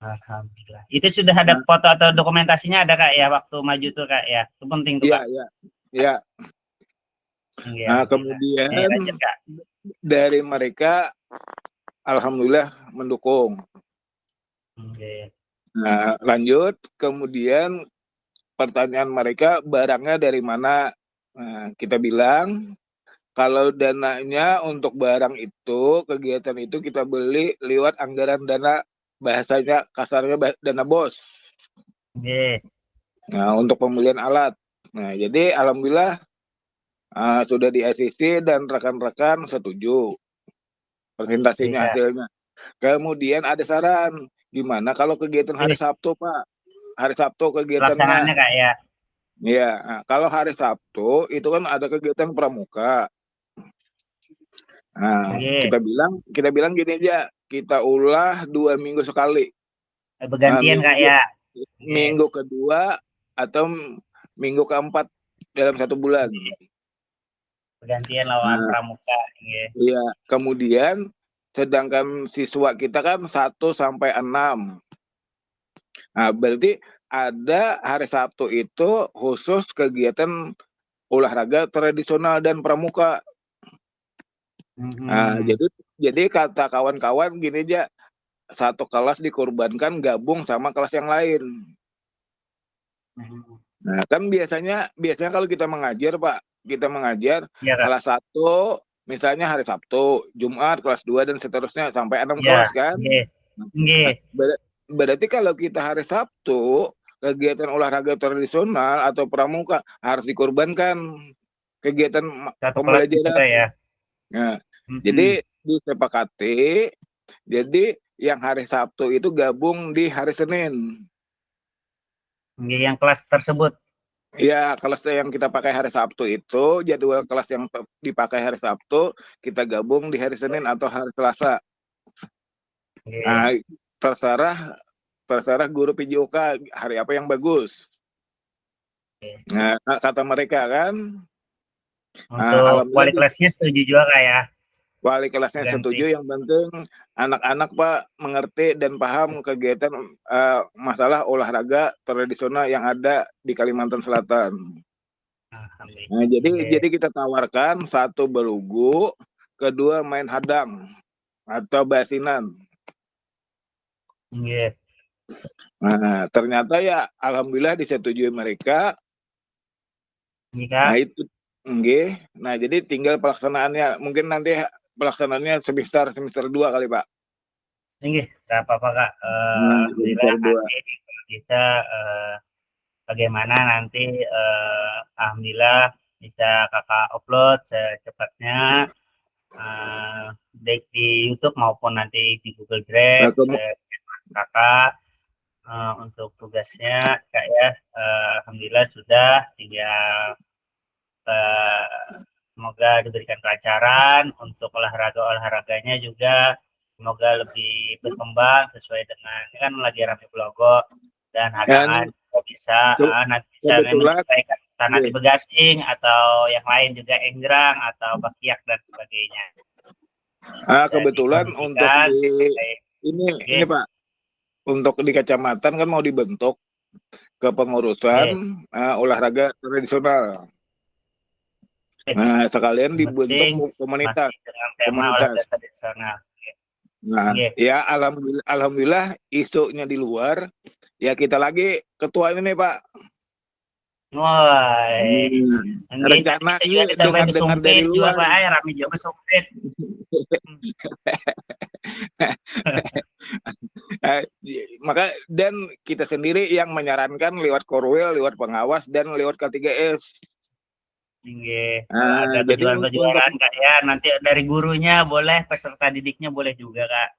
Alhamdulillah. Itu sudah ada foto atau dokumentasinya ada Kak ya waktu maju tuh Kak ya? Itu penting tuh Kak. Iya. Nah, kemudian dari mereka alhamdulillah mendukung. Nah, lanjut, kemudian pertanyaan mereka barangnya dari mana? Nah, kita bilang kalau dananya untuk barang itu, kegiatan itu kita beli lewat anggaran dana, bahasanya kasarnya dana BOS. Nah, untuk pembelian alat. Nah, jadi alhamdulillah sudah di ACC dan rekan-rekan setuju presentasinya hasilnya. Kemudian ada saran, gimana kalau kegiatan hari Sabtu Pak? Hari Sabtu kegiatannya. Pelaksananya Kak ya? Iya, nah, kalau hari Sabtu itu kan ada kegiatan pramuka. Nah, Nggih. kita bilang gini aja, kita ulah 2 minggu sekali. Bergantian Kak Minggu ya. minggu kedua atau minggu keempat dalam 1 bulan. Bergantian lawan Nah, pramuka. Nggih. iya, kemudian sedangkan siswa kita kan 1 sampai 6. Nah, berarti ada hari Sabtu itu khusus kegiatan olahraga tradisional dan pramuka. Nah, Mhm. jadi kata kawan-kawan gini aja, 1 kelas dikorbankan gabung sama kelas yang lain. Mhm. Nah, kan biasanya kalau kita mengajar, Pak, kita mengajar Iya Kak. kelas 1 misalnya hari Sabtu, Jumat kelas 2 dan seterusnya sampai 6 Iya. kelas kan. Nggih. Nah, Nggih. berarti kalau kita hari Sabtu kegiatan olahraga tradisional atau pramuka harus dikorbankan kegiatan Satu kelas juga pembelajaran. ya. Nah, Mhm. jadi disepakati, jadi yang hari Sabtu itu gabung di hari Senin. Nggih, yang kelas tersebut. Ya, kelas yang kita pakai hari Sabtu itu, jadwal kelas yang dipakai hari Sabtu, kita gabung di hari Senin atau hari Selasa. Nggih. Nah, terserah guru PJOK hari apa yang bagus. Oke. Nah, kata mereka kan, Untuk wali alhamdulillah kelasnya setuju juga Kak ya. wali kelasnya Ganti. setuju, yang penting anak-anak Pak mengerti dan paham kegiatan masalah olahraga tradisional yang ada di Kalimantan Selatan. Alhamdulillah. Nah, Nggih. jadi kita tawarkan 1 belugu, 2 main hadang atau basinan. Nggih. Nah, ternyata ya alhamdulillah disetujui mereka. Nggih Nah, Kak. itu nggih. Nah, jadi tinggal pelaksanaannya. Mungkin nanti pelaksanaannya semester 2 kali, Pak. Nggih, enggak apa-apa Kak. Semester Alhamdulillah 2. nanti kalau bisa bagaimana nanti alhamdulillah bisa Kakak upload secepatnya baik di YouTube maupun nanti di Google Nah, Drive Kakak untuk tugasnya Kak ya. Alhamdulillah sudah, tinggal semoga diberikan kelancaran untuk olahraganya juga, semoga lebih berkembang sesuai dengan ini kan lagi rame blogo dan hadangan juga bisa nanti bisa kebetulan menyesuaikan nanti begasing atau yang lain juga enggrang atau bakiak dan sebagainya. kebetulan untuk ini Pak, untuk di kecamatan kan mau dibentuk kepengurusan olahraga tradisional. Nah, sekalian dibentuk komunitas. Dengan tema olahraga tradisional. Nah, ya alhamdulillah isunya di luar. Ya kita lagi ketua ini nih Pak. Wah, rencana ini dengar dari luar. Pak, rame juga sumpit. Maka dan kita sendiri yang menyarankan lewat Korwil, lewat pengawas dan lewat K3S. Kalau ada kejuaraan Kak ya, nanti dari gurunya boleh, peserta didiknya boleh juga Kak.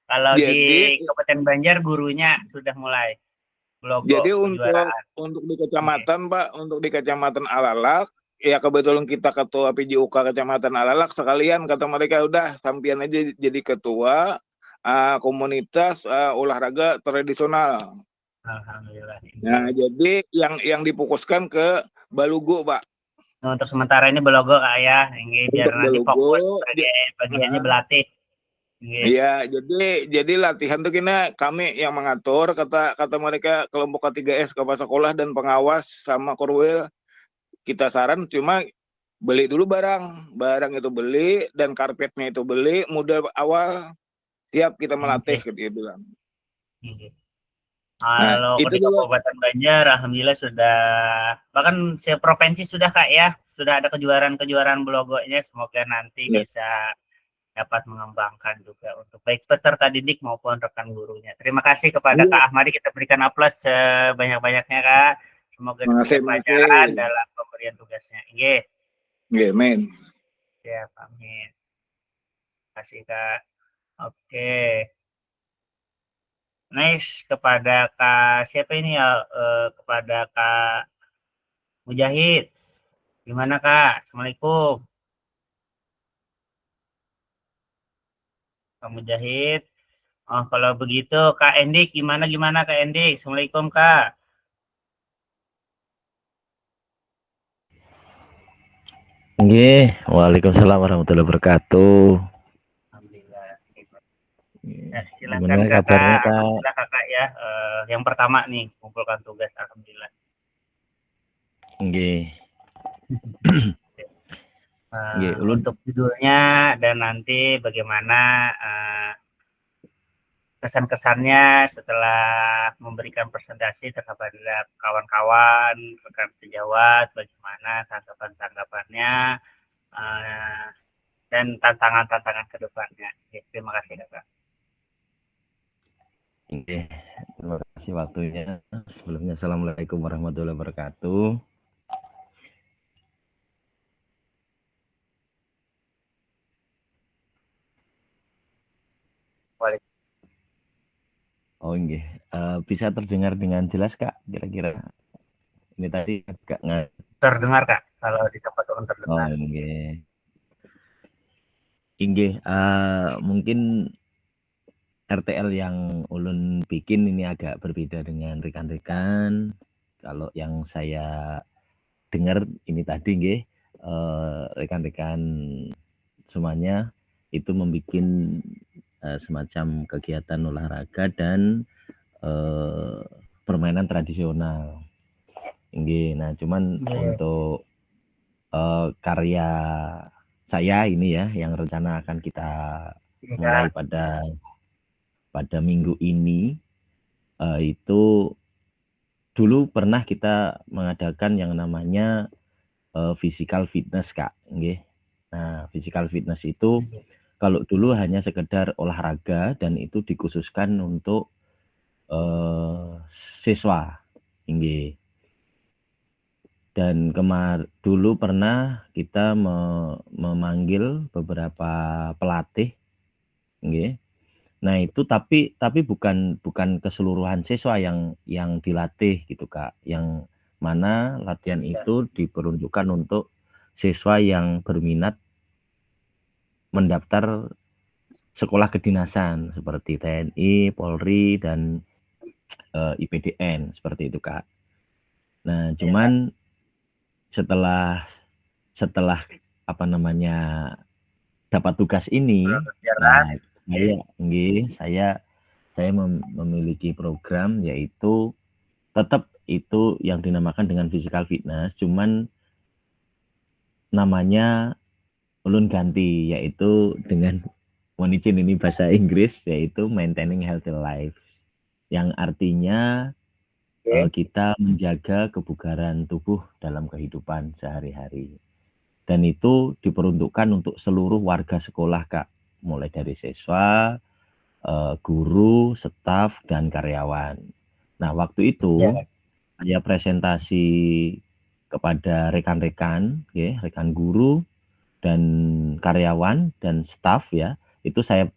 Kalau di Kabupaten Banjar gurunya sudah mulai logo jadi kejuaraan. untuk di kecamatan Pak, untuk di Kecamatan Alalak, ya kebetulan kita ketua PJUK Kecamatan Alalak, sekalian kata mereka udah sampian aja jadi ketua komunitas olahraga tradisional. Alhamdulillah. Nah, jadi yang difokuskan ke Balugu Pak. Nah, untuk sementara ini belogo Kak ya, ini biar nanti fokus bagiannya berlatih. Iya, jadi latihan tuh kami yang mengatur, kata mereka kelompok K3S, kepala sekolah dan pengawas sama Korwil. Kita saran cuma beli dulu barang itu beli dan karpetnya itu beli, modal awal siap kita melatih gitu bilang. Kalau di Kabupaten Banjar, alhamdulillah sudah, bahkan seprovinsi sudah Kak ya, sudah ada kejuaraan belogonya, semoga nanti bisa dapat mengembangkan juga untuk baik peserta didik maupun rekan gurunya. Terima kasih kepada Kak Ahmadi, kita berikan aplaus sebanyak-banyaknya Kak. Semoga diberikan pelajaran dalam pemberian tugasnya. Nggih. Nggih, amin. Ya, amin. Terima kasih Kak. Oke. Next kepada Kak siapa ini ya? Kepada Kak Mujahid. Gimana Kak? Assalamualaikum. Kak Mujahid. Oh, kalau begitu Kak Endi gimana Kak Endi? Assalamualaikum Kak. Nggih, waalaikumsalam warahmatullahi wabarakatuh. Alhamdulillah. Gimana Silakan kabarnya Kakak. Kak? Alhamdulillah Kakak ya. Yang pertama nih kumpulkan tugas. Alhamdulillah. Nggih. Nggih, ulun Untuk judulnya dan nanti bagaimana kesan-kesannya setelah memberikan presentasi kepada kawan-kawan, rekan sejawat, bagaimana tanggapan-tanggapannya, dan tantangan-tantangan ke depannya. Oke, terima kasih Kakak. nggih. Terima kasih waktunya. Sebelumnya assalamualaikum warahmatullahi wabarakatuh. Oh nggih. Bisa terdengar dengan jelas Kak kira-kira? Ini tadi agak Terdengar Kak, kalau di tempat ulun Oh terdengar. nggih. Inggih, mungkin RTL yang ulun bikin ini agak berbeda dengan rekan-rekan. Kalau yang saya dengar ini tadi nggih, rekan-rekan semuanya itu membuat semacam kegiatan olahraga dan permainan tradisional. Nggih. Nah, cuman untuk karya saya ini ya yang rencana akan kita mulai pada minggu ini itu dulu pernah kita mengadakan yang namanya physical fitness Kak, nggih. Nah, physical fitness itu kalau dulu hanya sekedar olahraga dan itu dikhususkan untuk siswa, nggih. Dan dulu pernah kita memanggil beberapa pelatih, nggih. Nah, itu tapi bukan keseluruhan siswa yang dilatih gitu, Kak. Yang mana latihan itu diperuntukkan untuk siswa yang berminat mendaftar sekolah kedinasan seperti TNI, Polri, dan IPDN seperti itu, Kak. Nah, cuman setelah apa namanya dapat tugas ini, nah saya memiliki program yaitu tetap itu yang dinamakan dengan physical fitness, cuman namanya ulun ganti yaitu dengan mohon izin ini bahasa Inggris yaitu maintaining healthy life, yang artinya kita menjaga kebugaran tubuh dalam kehidupan sehari-hari. Dan itu diperuntukkan untuk seluruh warga sekolah Kak, mulai dari siswa, guru, staf, dan karyawan. Nah, waktu itu saya presentasi kepada rekan-rekan, ya, rekan guru dan karyawan dan staf ya, itu saya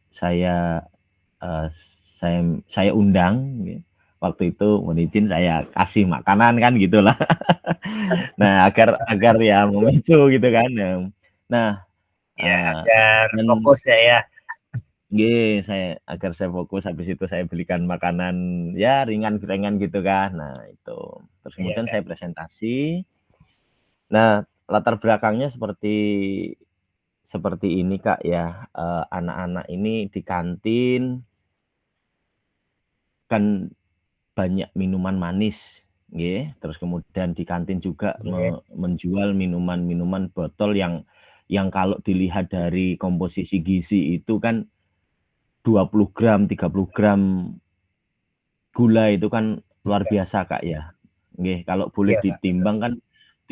undang. Ya. Waktu itu mohon izin saya kasih makanan kan gitulah. Nah, agar ya memicu gitu kan. Nah, agar fokus ya. Nggih, agar saya fokus, habis itu saya belikan makanan ya ringan-ringan gitu kan. Nah, itu. Terus kemudian saya presentasi. Nah, latar belakangnya seperti ini Kak ya. Anak-anak ini di kantin kan banyak minuman manis, nggih. Terus kemudian di kantin juga menjual minuman-minuman botol yang kalau dilihat dari komposisi gizi itu kan 20 gram, 30 gram gula itu kan luar biasa Kak ya. Nggih, kalau boleh ditimbang kan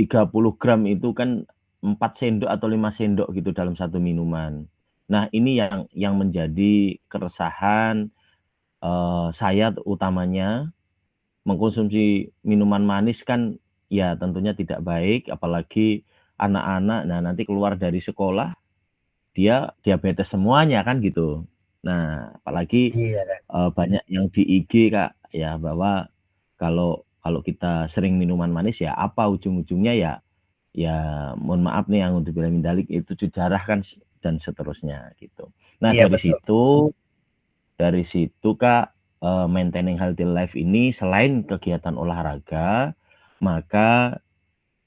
30 gram itu kan 4 sendok atau 5 sendok gitu dalam satu minuman. Nah, ini yang menjadi keresahan saya utamanya. Mengkonsumsi minuman manis kan ya tentunya tidak baik, apalagi anak-anak. Nah, nanti keluar dari sekolah dia diabetes semuanya kan gitu. Nah, apalagi banyak yang di IG Kak ya, bahwa kalau kita sering minuman manis ya apa ujung-ujungnya ya mohon maaf nih yang untuk bilang dalik itu darah kan dan seterusnya gitu. Nah, Iya, dari betul. situ Kak, maintaining healthy life ini selain kegiatan olahraga, maka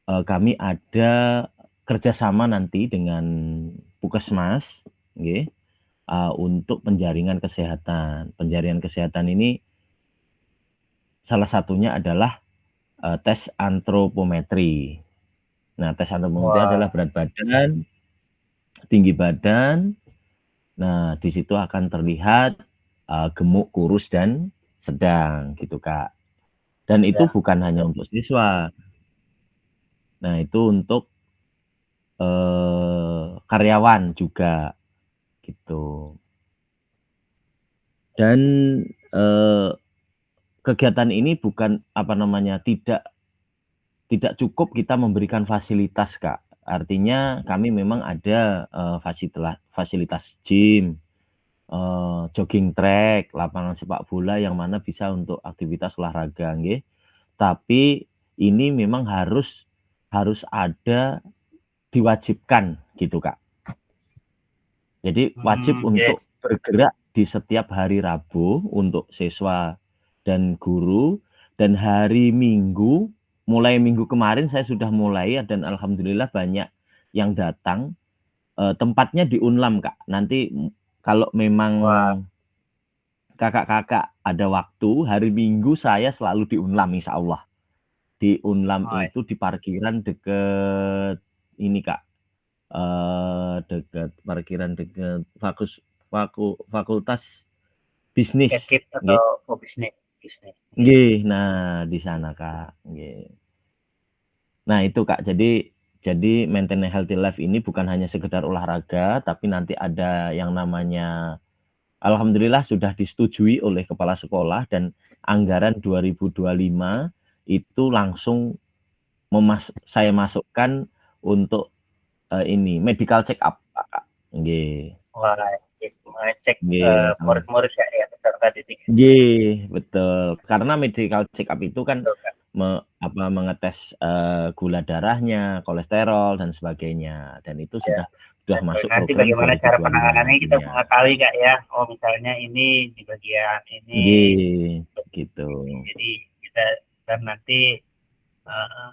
kami ada kerjasama nanti dengan Puskesmas, nggih, untuk penjaringan kesehatan. Penjaringan kesehatan ini salah satunya adalah tes antropometri. Nah, tes antropometri Wah, adalah berat badan, tinggi badan. Nah, di situ akan terlihat gemuk, kurus, dan sedang gitu, Kak. Dan itu sedang. bukan hanya untuk siswa. Nah, itu untuk karyawan juga gitu. Dan kegiatan ini bukan tidak cukup kita memberikan fasilitas, Kak. Artinya kami memang ada fasilitas gym, jogging track, lapangan sepak bola yang mana bisa untuk aktivitas olahraga, nggih. Tapi ini memang harus ada, diwajibkan gitu, Kak. Jadi wajib untuk bergerak di setiap hari Rabu untuk siswa dan guru, dan hari Minggu, mulai minggu kemarin saya sudah mulai dan alhamdulillah banyak yang datang. Tempatnya di Unlam, Kak. Nanti kalau memang Wah, kakak-kakak ada waktu, hari Minggu saya selalu di Unlam insya Allah. Di Unlam oh, itu di parkiran deket ini, Kak. Dekat parkiran dekat fakultas bisnis, Ekip nggih. atau bisnis. Nggih, nah di sana, Kak, nggih. Nah itu, Kak, jadi maintain healthy life ini bukan hanya sekedar olahraga, tapi nanti ada yang namanya, alhamdulillah sudah disetujui oleh kepala sekolah dan anggaran 2025 itu langsung saya masukkan untuk ini medical check up, Kak. Nggih. Wah, ngecek Nggih, murid-murid ya peserta didik. nggih, betul. Karena medical check up itu kan Betul, Kak. mengetes gula darahnya, kolesterol dan sebagainya, dan itu Ya. sudah masuk Nanti program bagaimana cara 2025 penanganannya kita nantinya. mengetahui, Kak, ya. Oh, misalnya ini di bagian ini. Nggih, gitu. Jadi kita kan nanti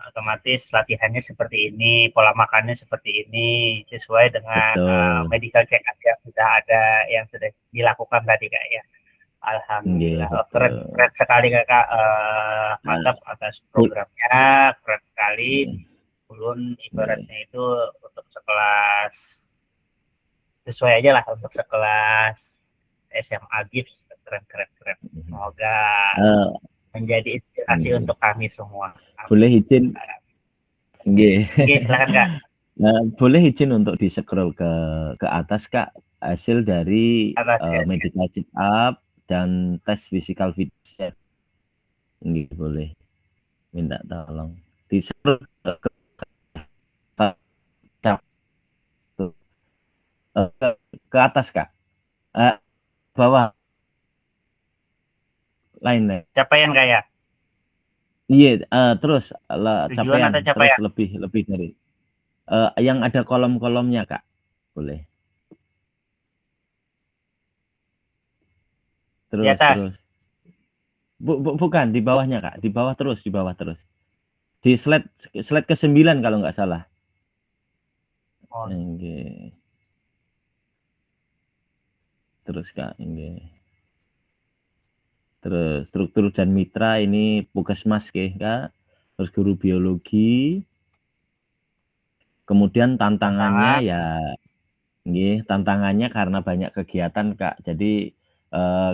otomatis latihannya seperti ini, pola makannya seperti ini, sesuai dengan Betul. medical check up yang sudah ada, yang sudah dilakukan tadi, Kak, ya. Nggih, Alhamdulillah. betul. Keren sekali, Kakak. Mantap atas programnya, keren sekali. Ulun ibaratnya itu untuk sekelas, sesuai aja lah untuk sekelas SMA GIPS. Keren. Semoga menjadi inspirasi untuk kami semua. Boleh izin, nggih. Oke, silakan, Kak. Boleh izin untuk di-scroll ke atas, Kak, hasil dari Atas, ya. medical check up dan tes physical fitness. Nggih, boleh. Minta tolong di-scroll ke atas, Kak. Bawah. Lain. Capaian, Kak, ya? Iya, terus Tujuan capaian, atau terus capaian? lebih dari yang ada kolom-kolomnya, Kak. Boleh. Di atas. Bukan, di bawahnya, Kak. Di bawah terus. Di slide ke-9 kalau nggak salah. Oh. Nggih. Terus, Kak, nggih. Terus struktur dan mitra ini Puskesmas, Kak. Terus guru biologi. Kemudian tantangannya ya nggih, tantangannya karena banyak kegiatan, Kak. Jadi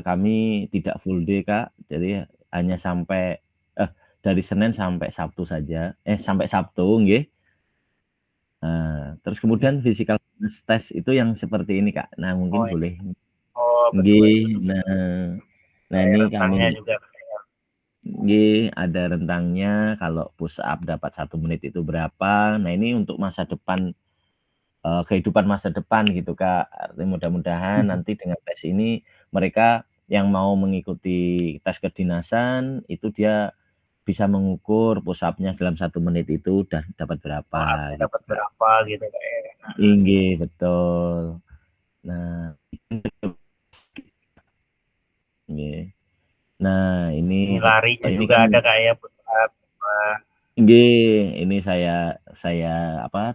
kami tidak full day, Kak. Jadi hanya sampai dari Senin sampai Sabtu saja. Sampai Sabtu, nggih. Terus kemudian physical fitness test itu yang seperti ini, Kak. Nah, mungkin boleh. Oh, Nggih. Nah ini rentangnya kami juga. nggih, ada rentangnya. Kalau push up dapat 1 menit itu berapa. Nah, ini untuk masa depan, kehidupan masa depan gitu, Kak. Artinya mudah-mudahan nanti dengan tes ini mereka yang mau mengikuti tes kedinasan itu dia bisa mengukur push up-nya dalam 1 menit itu udah dapat berapa gitu, Dapat Kak. berapa gitu, Kak. Inggih, betul. Nah, nggih. Nah, Ini larinya ini juga kan ada Kak ya. nggih, ini saya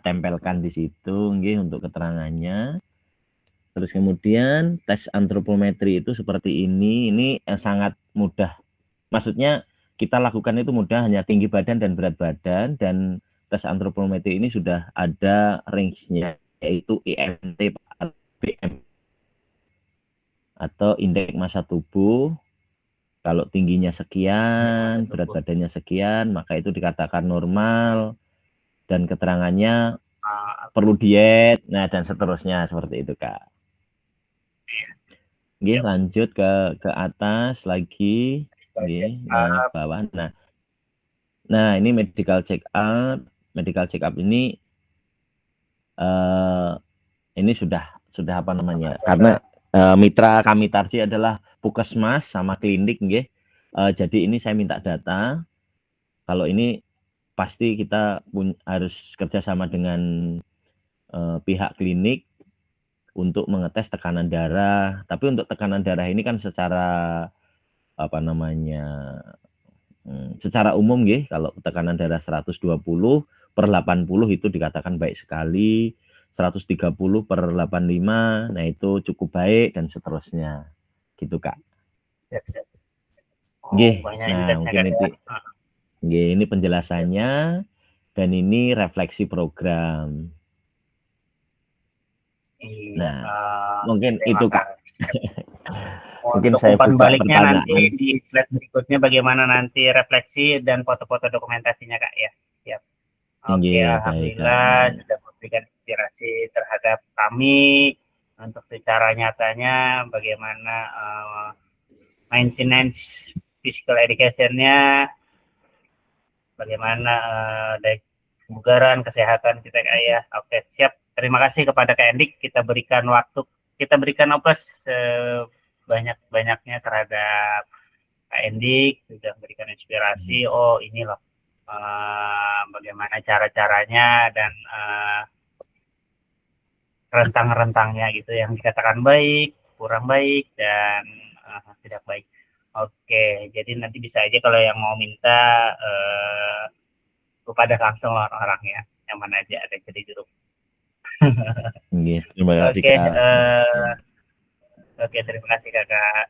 tempelkan di situ nggih untuk keterangannya. Terus kemudian tes antropometri itu seperti ini sangat mudah. Maksudnya kita lakukan itu mudah, hanya tinggi badan dan berat badan, dan tes antropometri ini sudah ada range-nya, yaitu IMT BM atau indeks massa tubuh. Kalau tingginya sekian, berat badannya sekian, maka itu dikatakan normal, dan keterangannya perlu diet, nah dan seterusnya seperti itu Kak. Oke, lanjut ke atas lagi, oke, nah bawah. Nah ini medical check up. Medical check up ini sudah apa namanya? Karena mitra kami Tarji adalah puskesmas sama klinik, nggih. Jadi ini saya minta data. Kalau ini pasti kita harus kerjasama dengan pihak klinik untuk mengetes tekanan darah. Tapi untuk tekanan darah ini kan secara apa namanya, secara umum nggih, kalau tekanan darah 120/80 itu dikatakan baik sekali, 130/85, nah itu cukup baik, dan seterusnya. Gitu Kak. Nggih. Nah, mungkin itu. Nggih, ini penjelasannya, dan ini refleksi program. Nah, mungkin itu Kak. Mungkin Untuk saya umpan buka baliknya pertanyaan. nanti di slide berikutnya bagaimana nanti refleksi dan foto-foto dokumentasinya Kak ya. Siap. Oke, Nggih, baik, alhamdulillah sudah memberikan inspirasi terhadap kami untuk secara nyatanya bagaimana maintenance physical education-nya, bagaimana dari kebugaran, kesehatan kita Kak ya. Oke, siap. Terima kasih kepada Kak Endik, kita berikan waktu, kita berikan oplos banyak-banyaknya terhadap Kak Endik, sudah memberikan inspirasi. Oh ini loh bagaimana cara-caranya dan rentang-rentangnya gitu, yang dikatakan baik, kurang baik, dan tidak baik. Oke, jadi nanti bisa aja kalau yang mau minta kepada langsung orang-orangnya, yang mana aja ada jadi grup. Terima kasih Kak. Oke, terima kasih Kakak.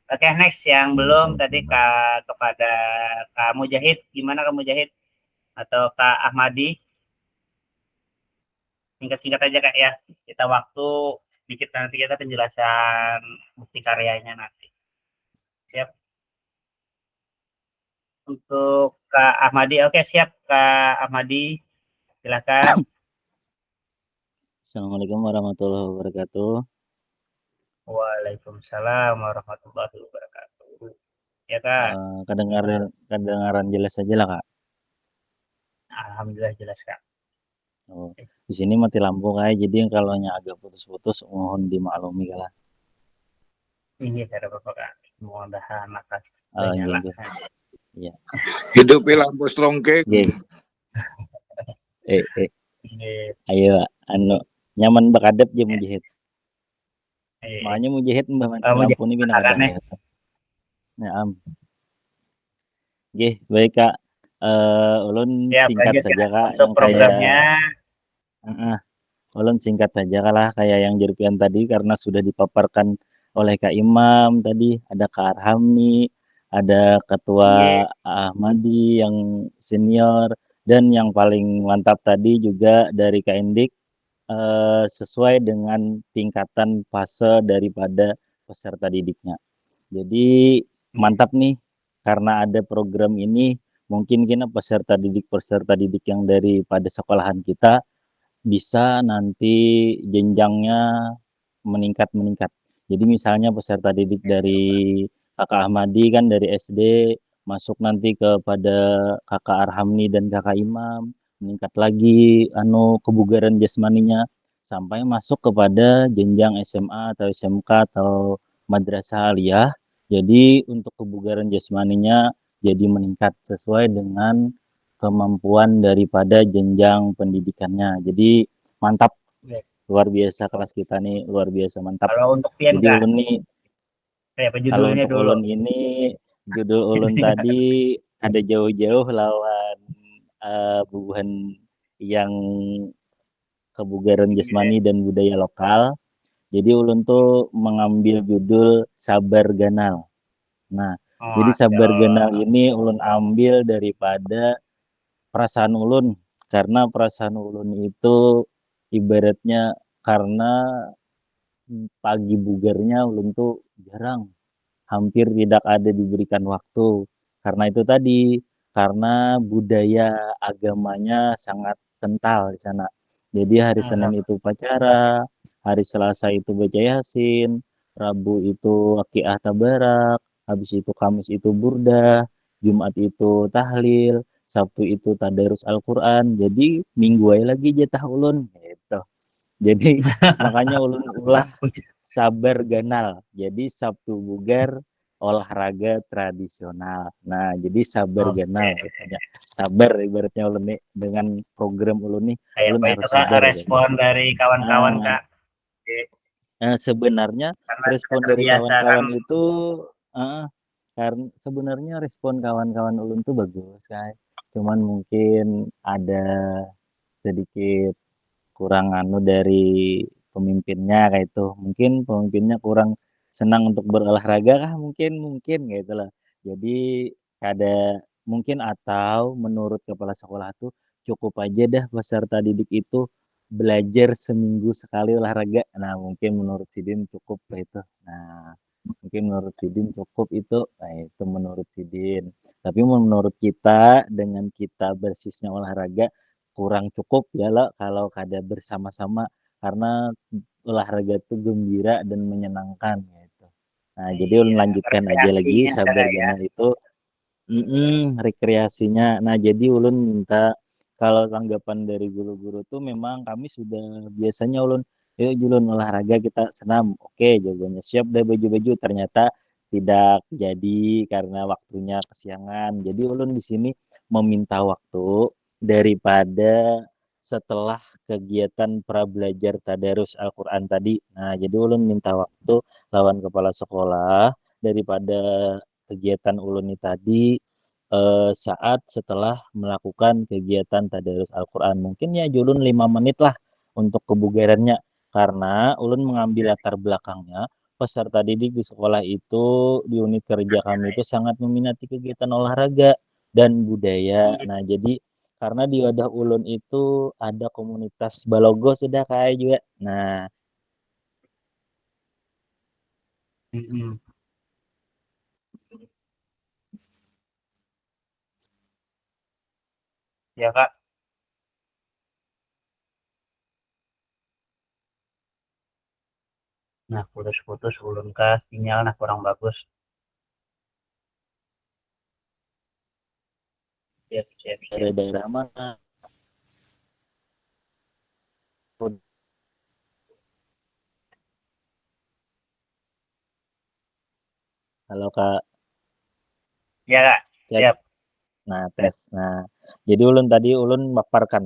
Oke, next yang belum tadi kepada Kak Mujahid, gimana Kak Mujahid atau Kak Ahmadi? Singkat-singkat aja Kak ya, kita waktu sedikit, nanti kita penjelasan bukti karyanya nanti. Siap. Untuk Kak Ahmadi, oke siap Kak Ahmadi, silakan. Assalamualaikum warahmatullahi wabarakatuh. Waalaikumsalam warahmatullahi wabarakatuh. Ya Kak. Kedengaran jelas saja lah Kak. Alhamdulillah jelas Kak. Oh, di sini mati lampu Kak, jadi kalau agak putus-putus mohon dimaklumi Kak. Ini ada Bapak Kak, mohon tahan nafas. Iya. Hidupi lampu strongke. Ayo nyaman bakadep je Mujahid. Makanya Mujahid mbah mati lampu ini bina kadang. Ya Nggih, baik Kak. Ulun singkat saja Kak, untuk programnya. Ulun singkat saja lah kayak yang Jerpian tadi, karena sudah dipaparkan oleh Kak Imam tadi, ada Kak Arhamni, ada Ketua Ahmadi yang senior, dan yang paling mantap tadi juga dari Kak Endik, sesuai dengan tingkatan fase daripada peserta didiknya. Jadi mantap nih, karena ada program ini, mungkin kita peserta didik yang daripada sekolahan kita bisa nanti jenjangnya meningkat. Jadi misalnya peserta didik dari Kakak Ahmadi kan dari SD, masuk nanti kepada Kakak Arhamni dan Kakak Imam, meningkat lagi kebugaran jasmaninya sampai masuk kepada jenjang SMA atau SMK atau madrasah aliyah. Jadi untuk kebugaran jasmaninya jadi meningkat sesuai dengan kemampuan daripada jenjang pendidikannya. Jadi mantap, Oke. luar biasa kelas kita nih, luar biasa mantap. Kalau untuk Pian Jadi Kak, ulun nih, apa kalau judulnya untuk dulu? ulun ini, judul ulun tadi ada jauh-jauh lawan bubuhan yang kebugaran Iya. jasmani dan budaya lokal. Jadi ulun tuh mengambil judul Sabar Ganal. Nah, jadi Sabar Ganal Waduh. ini ulun ambil daripada perasaan ulun, karena perasaan ulun itu ibaratnya karena pagi bugarnya ulun tuh jarang, hampir tidak ada diberikan waktu. Karena itu tadi, karena budaya agamanya sangat kental di sana. Jadi hari Senin itu upacara, hari Selasa itu baca Yasin, Rabu itu Aqiqah Tabarak, habis itu Kamis itu Burdah, Jumat itu tahlil, Sabtu itu tadarus Al-Qur'an. Jadi minggu aja lagi jatah ulun gitu. Jadi makanya ulun ulah Sabar Ganal. Jadi Sabtu Bugar olahraga tradisional. Nah, jadi Sabar Oke. Ganal katanya. Sabar ibaratnya ulun nih dengan program ulun nih, Kayak ulun apa itu harus Kak sabar katanya. respon dari kawan-kawan Nah, Kak? Oke. sebenarnya Karena sudah respon dari terbiasa kan. kawan-kawan itu karena sebenarnya respon kawan-kawan ulun tuh bagus, kayak. Cuman mungkin ada sedikit kurang anu dari pemimpinnya kayak itu. Mungkin pemimpinnya kurang senang untuk berolahraga kah mungkin kayak itulah. Jadi ada mungkin atau menurut kepala sekolah tuh cukup aja dah peserta didik itu belajar seminggu sekali olahraga. Nah, mungkin menurut Sidin cukup lah itu. Nah, mungkin menurut Sidin cukup itu. Nah, itu menurut Sidin. Tapi menurut kita dengan kita basisnya olahraga kurang cukup ya lah kalau kada bersama-sama karena olahraga itu gembira dan menyenangkan gitu. Nah, jadi ulun Iya, lanjutkan aja lagi rekreasinya Sabar Kak ya. Ganal itu rekreasinya. Nah, jadi ulun minta kalau tanggapan dari guru-guru tuh memang kami sudah biasanya ulun, yuk julun olahraga kita senam. Oke, jawabannya siap deh baju-baju. Ternyata tidak jadi karena waktunya kesiangan. Jadi ulun di sini meminta waktu daripada setelah kegiatan pra belajar tadarus Al-Quran tadi. Nah, jadi ulun minta waktu lawan kepala sekolah daripada kegiatan ulun ini tadi saat setelah melakukan kegiatan tadarus Al-Quran. Mungkin ya julun 5 menit lah untuk kebugarannya. Karena ulun mengambil latar belakangnya, peserta didik di sekolah itu, di unit kerja kami itu sangat meminati kegiatan olahraga dan budaya. Nah, jadi karena di wadah ulun itu ada komunitas Balogo sudah kayak juga. Nah, Mm-mm. Ya Kak. Nah, putus-putus ulun Kak, sinyal nah kurang bagus. Siap, siap, dari siap. daerah mana? Halo Kak, Ya Kak, cek. siap. Nah, tes. Nah, jadi ulun tadi ulun maparkan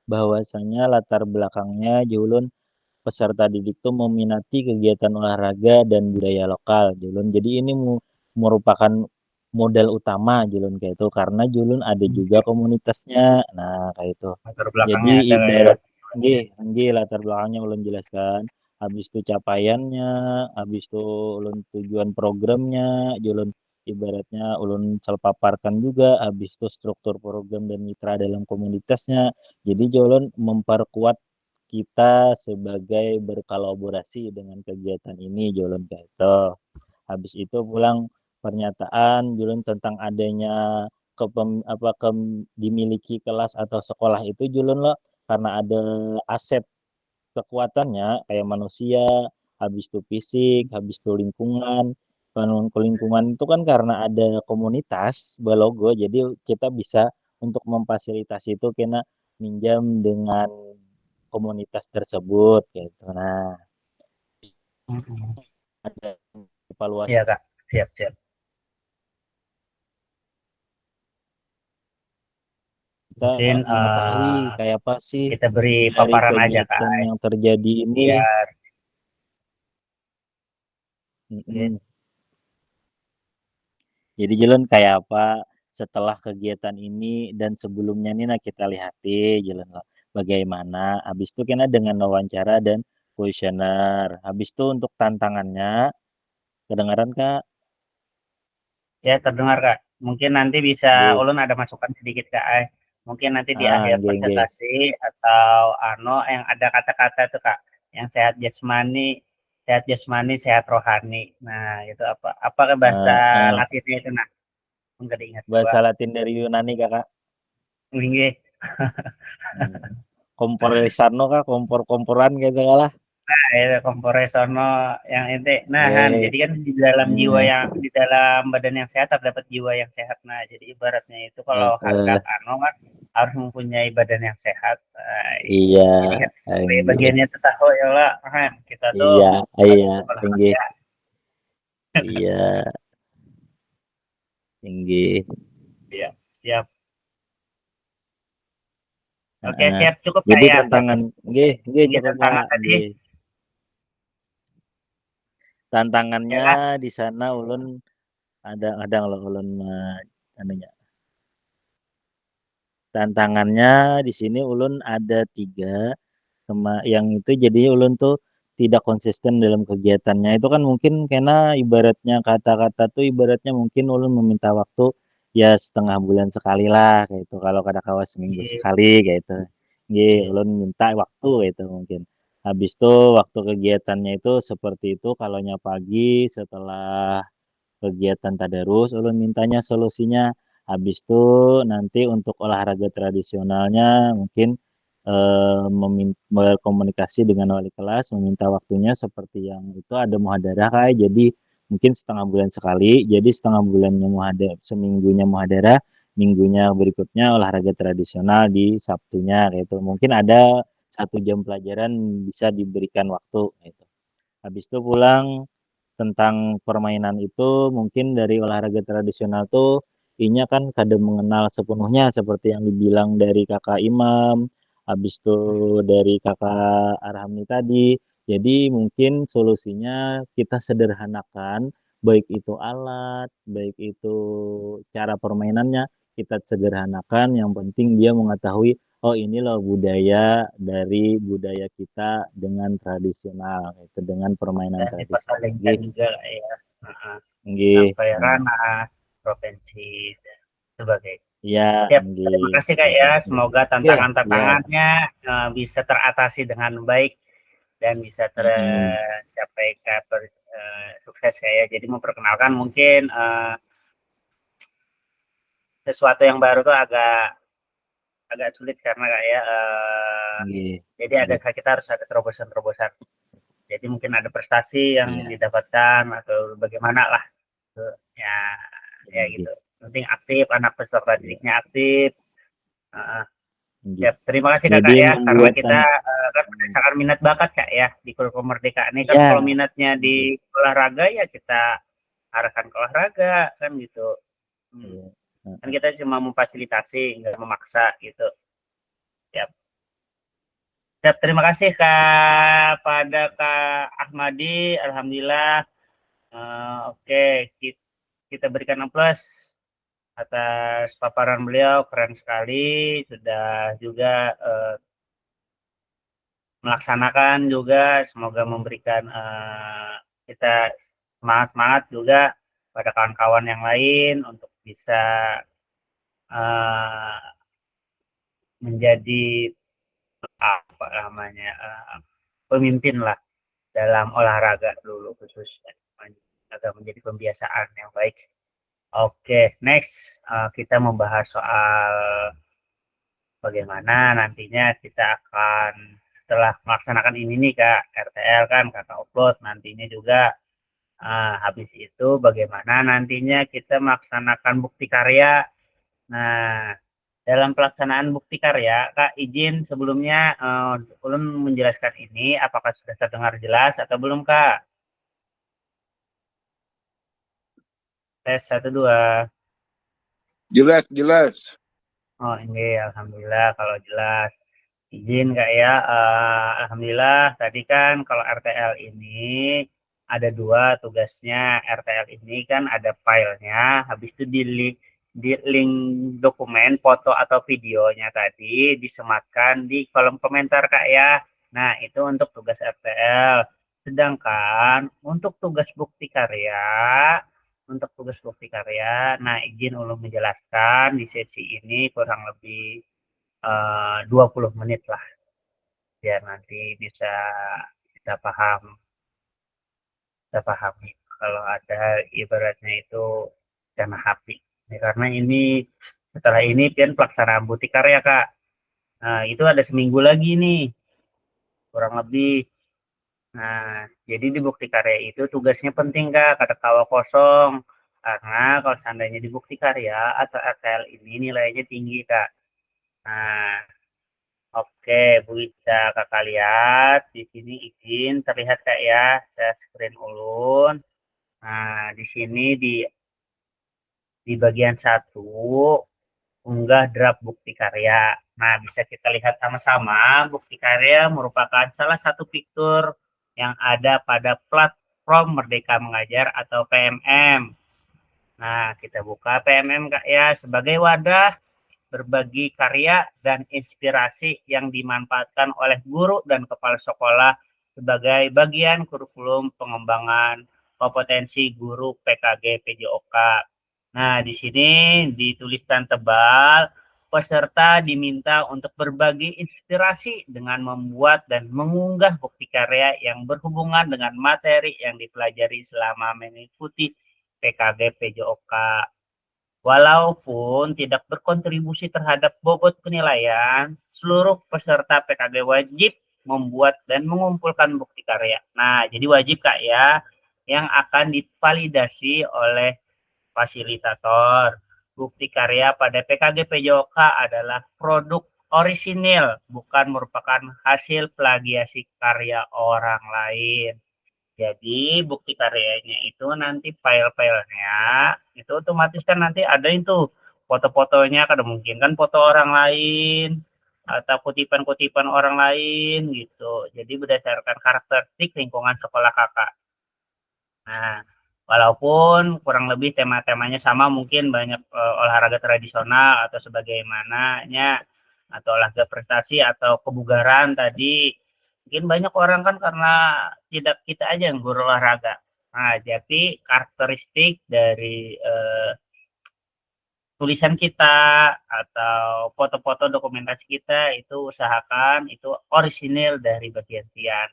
bahwasanya latar belakangnya ulun peserta didik tuh meminati kegiatan olahraga dan budaya lokal Julun. Jadi ini merupakan modal utama Julun kayak itu karena Julun ada juga komunitasnya. Nah, kayak itu. Latar Jadi belakangnya ada Kak ya. ibarat nggih, nggih latar belakangnya ulun jelaskan. Habis itu capaiannya, habis itu ulun tujuan programnya, Julun ibaratnya ulun paparkan juga habis itu struktur program dan mitra dalam komunitasnya. Jadi Julun memperkuat kita sebagai berkolaborasi dengan kegiatan ini Julun kayak itu. Habis itu pulang pernyataan Julun tentang adanya dimiliki kelas atau sekolah itu Julun loh karena ada aset kekuatannya kayak manusia, habis itu fisik, habis itu lingkungan. Lingkungan itu kan karena ada komunitas Balogo, jadi kita bisa untuk memfasilitasi itu kena minjam dengan komunitas tersebut gitu. Nah, Mm-mm. ada evaluasi Iya Kak, siap, siap. kita Mungkin mengetahui kayak apa sih kita beri dari paparan aja Kak. kegiatan yang terjadi ini. Biar Mm-mm. Jadi Jelun kayak apa setelah kegiatan ini dan sebelumnya nih nah kita lihati Jelun lo. Bagaimana habis itu kena dengan wawancara dan kuesioner. Habis itu untuk tantangannya kedengaran Kak? ya terdengar Kak. Mungkin nanti bisa Nggih. ulun ada masukan sedikit Kak. Mungkin nanti di Ah, akhir nggih nggih. presentasi atau yang ada kata-kata tuh Kak, yang sehat jasmani, sehat rohani. Nah, itu apa bahasa Eh, Latinnya itu nah? Enggak diingat bahasa gua. Latin dari Yunani Kakak. Nggih. Kompor sano Kak, kompor-komporan gitu kalah. Nah, itu komporesono yang ente. Nah, Eh, jadi kan eh, di dalam badan yang sehat terdapat jiwa yang sehat. Nah, jadi ibaratnya itu kalau eh, hendak kan harus mempunyai badan yang sehat. Nah, iya, jadi kan enggih. bagiannya itu tahu ya lah, kita tuh Iya, iya, wajib enggih. olahraga. Iya, enggih. Iya, siap. Oke, Heeh. siap cukup Kak Jadi ya. tantangan, nggih Ini cukup tantangan Kak, tadi. nggih. Tantangannya Ya, di sana ulun ada lo ulun anunya. Tantangannya di sini ulun ada 3 yang itu jadi ulun tuh tidak konsisten dalam kegiatannya. Itu kan mungkin karena ibaratnya kata-kata tuh ibaratnya mungkin ulun meminta waktu ya setengah bulan sekali lah kayak itu. Kalau kada kawa seminggu iya, sekali kayak itu. Nggih, iya. ulun minta waktu kayak itu mungkin. Habis itu waktu kegiatannya itu seperti itu kalaunya pagi setelah kegiatan tadarus ulun mintanya solusinya. Habis itu nanti untuk olahraga tradisionalnya mungkin berkomunikasi dengan wali kelas meminta waktunya seperti yang itu ada muhadarah kayak jadi mungkin setengah bulan sekali jadi setengah bulannya muhadarah seminggunya muhadarah minggunya berikutnya olahraga tradisional di Sabtunya kayak itu mungkin ada 1 jam pelajaran bisa diberikan waktu gitu. Habis itu pulang tentang permainan itu mungkin dari olahraga tradisional tuh inya kan kada mengenal sepenuhnya seperti yang dibilang dari Kakak Imam, habis itu dari Kakak Arhami tadi. Jadi mungkin solusinya kita sederhanakan baik itu alat, baik itu cara permainannya kita sederhanakan yang penting dia mengetahui oh ini loh budaya dari budaya kita dengan tradisional itu dengan permainan Dan tradisional. dipertahankan Nggih, juga lah ya. Heeh. nggih. Sampai ranah provinsi dan sebagainya. Iya, Siap. Terima nggih. kasih Kak ya. Nggih. Semoga Nggih, iya. tantangan-tantangannya bisa teratasi dengan baik dan bisa Mm-mm. tercapai sukses kayak. Jadi memperkenalkan mungkin sesuatu yang baru tuh agak sulit karena kayak Nggih. jadi Nggih. kita harus ada terobosan-terobosan. Jadi mungkin ada prestasi yang Iya. didapatkan atau bagaimana lah. Ya, ya Nggih. gitu. Penting aktif, anak peserta Iya. didiknya aktif. Uh, Nggih. Siap. Terima kasih Jadi Kakak ya, karena membuat kita kan berdasarkan minat bakat Kak ya di kurikulum Merdeka ini kan iya. kalau minatnya Nggih. di olahraga ya kita arahkan ke olahraga kan gitu. Iya. Kan kita cuma memfasilitasi, nggak memaksa gitu. Siap. Siap. Terima kasih pada Kak Ahmadi. Alhamdulillah. Oke, kita berikan aplaus atas paparan beliau, keren sekali. Sudah juga melaksanakan juga, semoga memberikan kita semangat-semangat juga pada kawan-kawan yang lain untuk bisa menjadi apa namanya pemimpin lah dalam olahraga dulu khususnya agar menjadi pembiasaan yang baik. Oke, next kita membahas soal bagaimana nantinya kita akan setelah melaksanakan ini nih Kak RTL kan Kakak upload nantinya juga habis itu bagaimana nantinya kita melaksanakan bukti karya. Nah, dalam pelaksanaan bukti karya, Kak izin sebelumnya ulun menjelaskan ini apakah sudah terdengar jelas atau belum Kak? Tes 1 2. Jelas, jelas. Oh, ini alhamdulillah kalau jelas. Izin Kak ya, alhamdulillah tadi kan kalau RTL ini ada 2 tugasnya. RTL ini kan ada filenya, habis itu di link dokumen foto atau videonya tadi disematkan di kolom komentar Kak ya. Nah, itu untuk tugas RTL. Sedangkan untuk tugas bukti karya, nah izin ulun menjelaskan di sesi ini kurang lebih 20 menit lah, biar nanti bisa kita pahami kalau ada ibaratnya itu dana hati. Ya, karena ini setelah ini pian pelaksanaan bukti karya Kak. Nah, itu ada seminggu lagi nih, kurang lebih. Nah, jadi di bukti karya itu tugasnya penting Kak, kada kawa kosong. Karena kalau seandainya di bukti karya atau RTL ini nilainya tinggi Kak. Nah, oke, bisa Kakak lihat di sini izin terlihat Kak ya, saya screen ulun. Nah, di sini di bagian 1 unggah draft bukti karya. Nah, bisa kita lihat sama-sama, bukti karya merupakan salah satu fitur yang ada pada platform Merdeka Mengajar atau PMM. Nah, kita buka PMM Kak ya sebagai wadah berbagi karya dan inspirasi yang dimanfaatkan oleh guru dan kepala sekolah sebagai bagian kurikulum pengembangan kompetensi guru PKG PJOK. Nah, di sini dituliskan tebal, peserta diminta untuk berbagi inspirasi dengan membuat dan mengunggah bukti karya yang berhubungan dengan materi yang dipelajari selama mengikuti PKG PJOK. Walaupun tidak berkontribusi terhadap bobot penilaian, seluruh peserta PKG wajib membuat dan mengumpulkan bukti karya. Nah, jadi wajib Kak ya, yang akan divalidasi oleh fasilitator. Bukti karya pada PKG PJOK adalah produk orisinil, bukan merupakan hasil plagiasi karya orang lain. Jadi bukti karyanya itu nanti file-filenya itu otomatis kan nanti ada itu foto-fotonya, kada mungkin kan foto orang lain atau kutipan-kutipan orang lain gitu. Jadi berdasarkan karakteristik lingkungan sekolah Kakak. Nah, walaupun kurang lebih tema-temanya sama, mungkin banyak olahraga tradisional atau sebagaimananya atau olahraga prestasi atau kebugaran tadi. Mungkin banyak orang kan karena tidak kita aja yang guru olahraga. Nah, jadi karakteristik dari tulisan kita atau foto-foto dokumentasi kita itu usahakan itu orisinil dari bagian pian.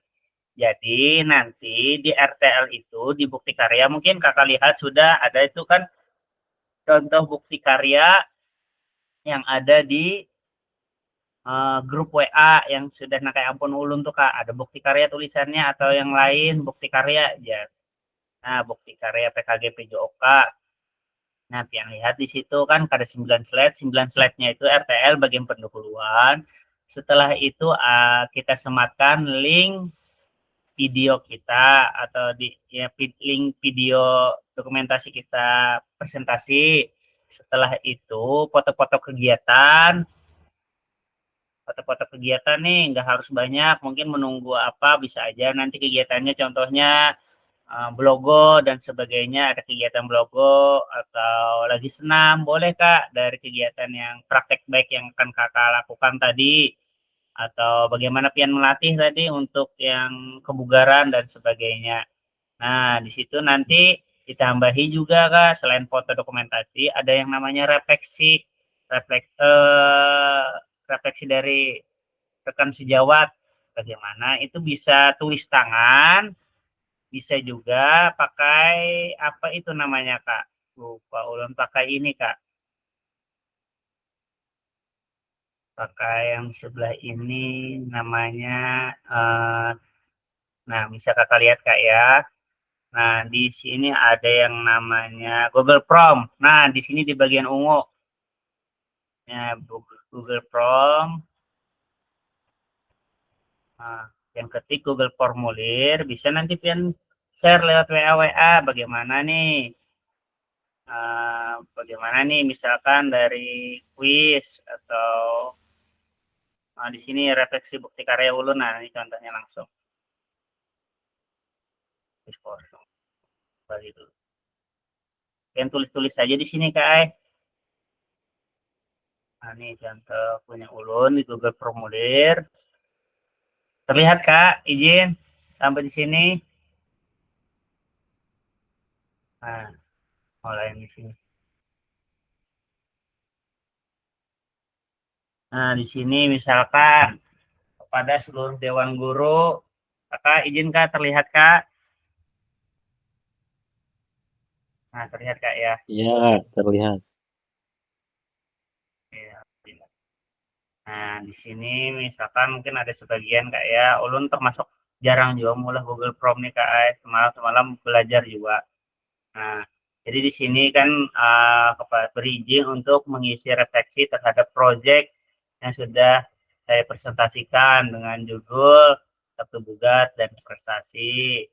Jadi nanti di RTL itu di bukti karya mungkin Kakak lihat sudah ada itu kan contoh bukti karya yang ada di grup WA yang sudah nah kayak ampun ulun tuh Kak, ada bukti karya tulisannya atau yang lain bukti karya ya. Nah, bukti karya PKG PJOK. Nah, pian lihat di situ kan ada 9 slide, 9 slide-nya itu RTL bagian pendahuluan. Setelah itu kita sematkan link video kita atau link video dokumentasi kita presentasi. Setelah itu foto-foto kegiatan nih nggak harus banyak, mungkin menunggu apa bisa aja nanti kegiatannya contohnya blogo dan sebagainya, ada kegiatan blogo atau lagi senam boleh Kak, dari kegiatan yang praktek baik yang akan Kakak lakukan tadi atau bagaimana pian melatih tadi untuk yang kebugaran dan sebagainya. Nah, di situ nanti ditambahi juga Kak, selain foto dokumentasi ada yang namanya refleksi dari rekan sejawat. Bagaimana itu bisa tulis tangan, bisa juga pakai apa itu namanya Kak? Lupa ulun pakai ini Kak. Pakai yang sebelah ini namanya nah, bisa Kakak lihat Kak ya. Nah, di sini ada yang namanya Google Prompt. Nah, di sini di bagian ungu. Ya, Google Prompt. Nah, yang ketik Google Formulir, bisa nanti pian share lewat WA bagaimana nih. bagaimana nih misalkan dari kuis atau di sini refleksi bukti karya ulun. Nah, ini contohnya langsung. Kuis kosong. Balik dulu. Kalian tulis-tulis saja di sini, Kak. Nah, ini contoh punya ulun di Google Formulir. Terlihat, Kak? Izin sampai di sini. Nah, mulai di sini. Nah, di sini misalkan kepada seluruh Dewan Guru, Kakak izin, Kak, terlihat, Kak? Nah, terlihat, Kak, ya? Iya, terlihat. Iya. Nah, di sini misalkan mungkin ada sebagian, Kak, ya. Ulun termasuk jarang juga mulai Google Form nih, Kak. Semalam belajar juga. Nah, jadi di sini kan berizin untuk mengisi refleksi terhadap proyek yang sudah saya presentasikan dengan judul Sabtu Bugat dan Prestasi.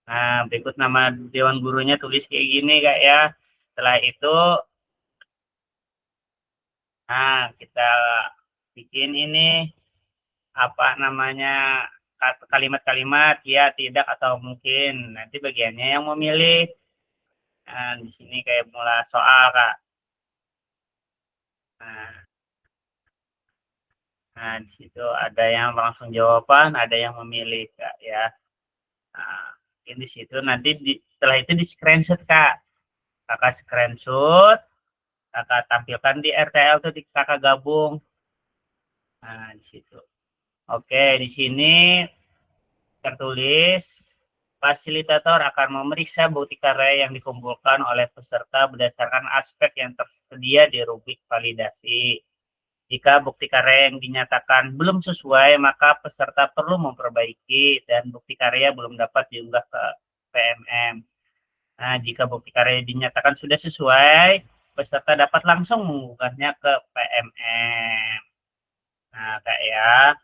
Nah, berikut nama Dewan Gurunya tulis kayak gini, Kak, ya. Setelah itu, nah, kita bikin ini, apa namanya, kalimat-kalimat, ya, tidak, atau mungkin. Nanti bagiannya yang memilih. Nah, di sini kayak mulai soal, Kak. Nah, di situ ada yang langsung jawaban, ada yang memilih, Kak, ya. Nah, di situ nanti setelah itu di screenshot, Kak. Kakak screenshot, Kakak tampilkan di RTL tuh, di Kakak gabung. Nah, di situ. Oke, di sini tertulis fasilitator akan memeriksa bukti karya yang dikumpulkan oleh peserta berdasarkan aspek yang tersedia di rubrik validasi. Jika bukti karya yang dinyatakan belum sesuai, maka peserta perlu memperbaiki dan bukti karya belum dapat diunggah ke PMM. Nah, jika bukti karya dinyatakan sudah sesuai, peserta dapat langsung mengunggahnya ke PMM. Nah, Kak, ya.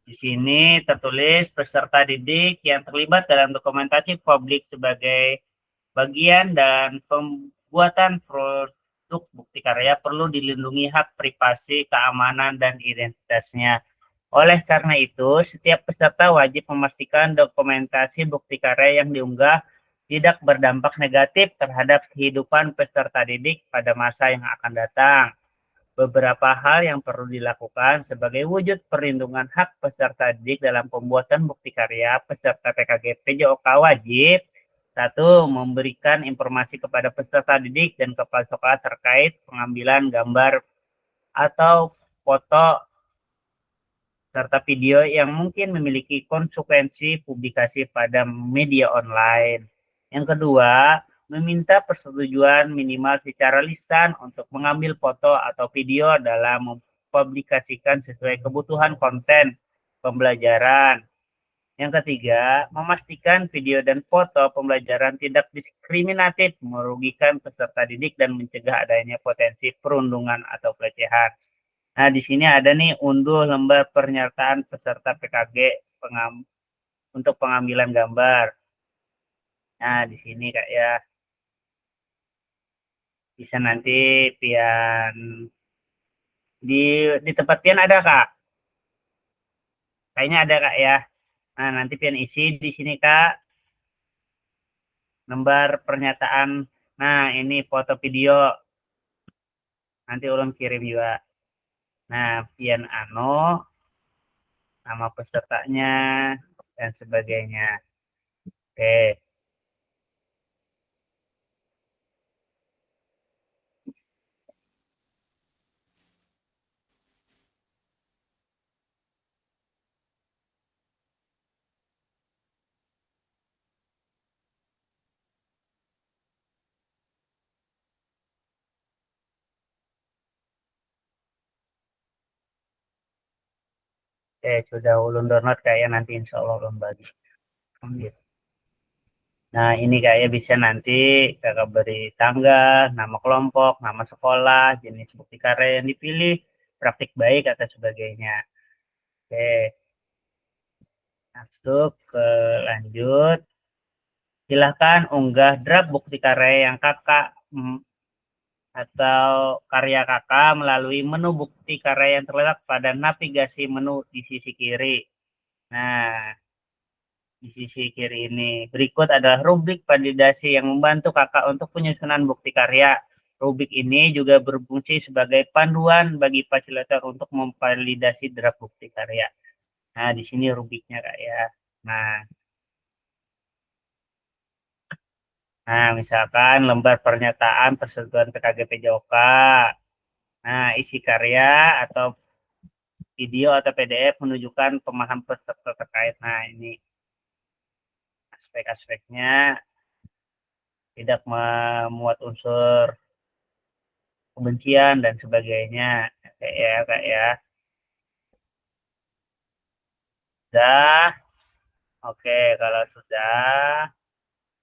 Di sini tertulis peserta didik yang terlibat dalam dokumentasi publik sebagai bagian dan pembuatan produk bukti karya perlu dilindungi hak privasi, keamanan, dan identitasnya. Oleh karena itu, setiap peserta wajib memastikan dokumentasi bukti karya yang diunggah tidak berdampak negatif terhadap kehidupan peserta didik pada masa yang akan datang. Beberapa hal yang perlu dilakukan sebagai wujud perlindungan hak peserta didik dalam pembuatan bukti karya peserta PKG PJOK wajib: 1. Memberikan informasi kepada peserta didik dan kepala sekolah terkait pengambilan gambar atau foto serta video yang mungkin memiliki konsekuensi publikasi pada media online. Yang kedua, meminta persetujuan minimal secara lisan untuk mengambil foto atau video dalam mempublikasikan sesuai kebutuhan konten pembelajaran. Yang ketiga, memastikan video dan foto pembelajaran tidak diskriminatif, merugikan peserta didik, dan mencegah adanya potensi perundungan atau pelecehan. Nah, di sini ada nih unduh lembar pernyataan peserta PKG untuk pengambilan gambar. Nah, di sini, Kak, ya. Bisa nanti pian di tempat pian ada, Kak. Kayaknya ada, Kak, ya. Nah, nanti pian isi di sini, Kak. Lembar pernyataan. Nah, ini foto video. Nanti ulun kirim juga. Nah, pian nama pesertanya dan sebagainya. Oke. Sudah ulun download, kayak nanti insya Allah ulun bagi. Nah, ini kayak bisa nanti kakak beri tanggal, nama kelompok, nama sekolah, jenis bukti karya yang dipilih, praktik baik atau sebagainya. Oke. Masuk ke lanjut. Silahkan unggah draft bukti karya yang kakak atau karya kakak melalui menu bukti karya yang terletak pada navigasi menu di sisi kiri. Nah, di sisi kiri ini. Berikut adalah rubrik validasi yang membantu kakak untuk penyusunan bukti karya. Rubrik ini juga berfungsi sebagai panduan bagi fasilitator untuk memvalidasi draft bukti karya. Nah, di sini rubriknya kak ya. Nah, misalkan lembar pernyataan persetujuan ke KGP JOK. Nah, isi karya atau video atau PDF menunjukkan pemahaman peserta terkait. Nah, ini aspek-aspeknya tidak memuat unsur kebencian dan sebagainya. Kak ya. Sudah. Oke, kalau sudah.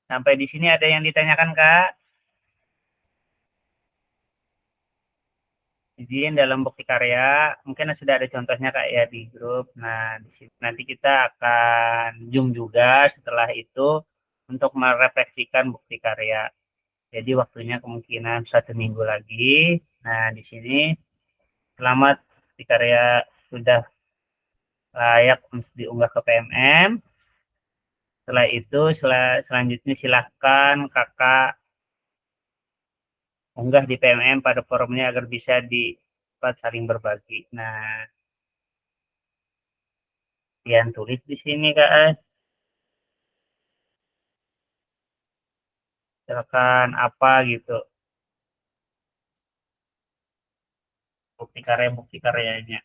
Sampai di sini ada yang ditanyakan, Kak? Izin dalam bukti karya, mungkin sudah ada contohnya Kak ya di grup. Nah, di situ nanti kita akan zoom juga setelah itu untuk merefleksikan bukti karya. Jadi waktunya kemungkinan 1 minggu lagi. Nah, di sini selamat bukti karya sudah layak untuk diunggah ke PMM. Setelah itu, selanjutnya silahkan kakak unggah di PMM pada forumnya agar bisa dapat saling berbagi. Nah, yang tulis di sini Kak. Misalkan apa gitu. Bukti karyanya.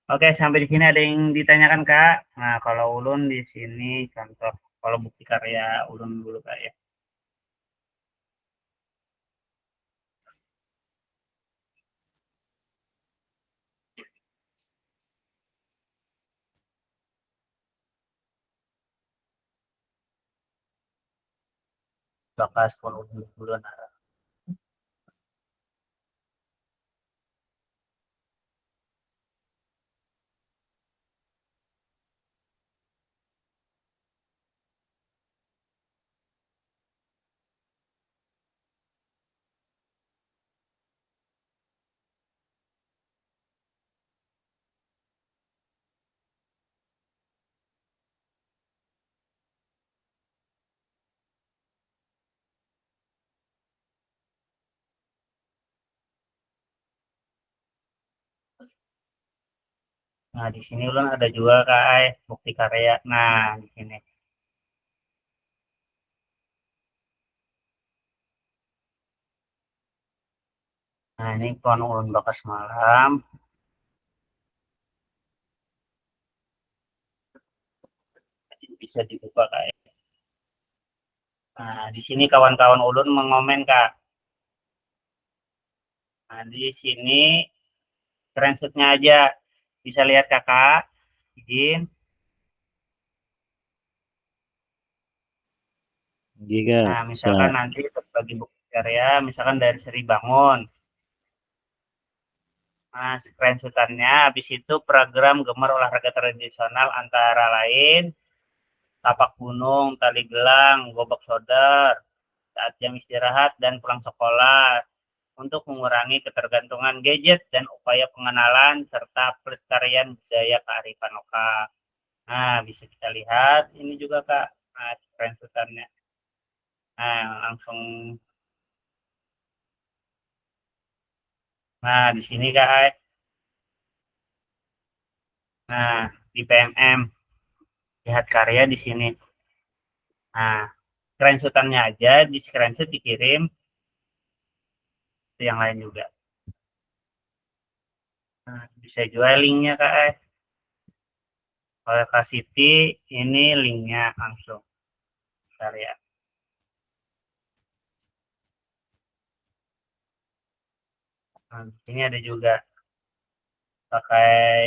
Oke, sampai di sini ada yang ditanyakan Kak. Nah, kalau ulun di sini contoh kalau bukti karya ulun dulu Kak ya. Bakas kalau dulu. Nah, di sini ulun ada juga Kak bukti karya. Nah, di sini. Nah, ini kon ulun bakas malam. Bisa dibuka Kak ya. Nah, di sini kawan-kawan ulun mengomen Kak. Nah, di sini screenshotnya aja. Bisa lihat Kakak. Izin. Giga, Nah, misalkan nanti bagi bukti karya, misalkan dari Seri Bangun. Nah, screenshotannya, habis itu program gemar olahraga tradisional antara lain tapak gunung, tali gelang, gobak sodor, saat jam istirahat dan pulang sekolah untuk mengurangi ketergantungan gadget dan upaya pengenalan serta pelestarian budaya kearifan lokal. Nah, bisa kita lihat ini juga Kak, nah, screenshotannya. Nah, langsung. Nah, di sini Kak. Nah, di PMM lihat karya di sini. Nah, screenshotannya aja di screenshot dikirim ke yang lain juga. Nah, bisa juga linknya Kak. Kalau Kak Siti ini linknya langsung. Bentar ya. Nah, ini ada juga pakai.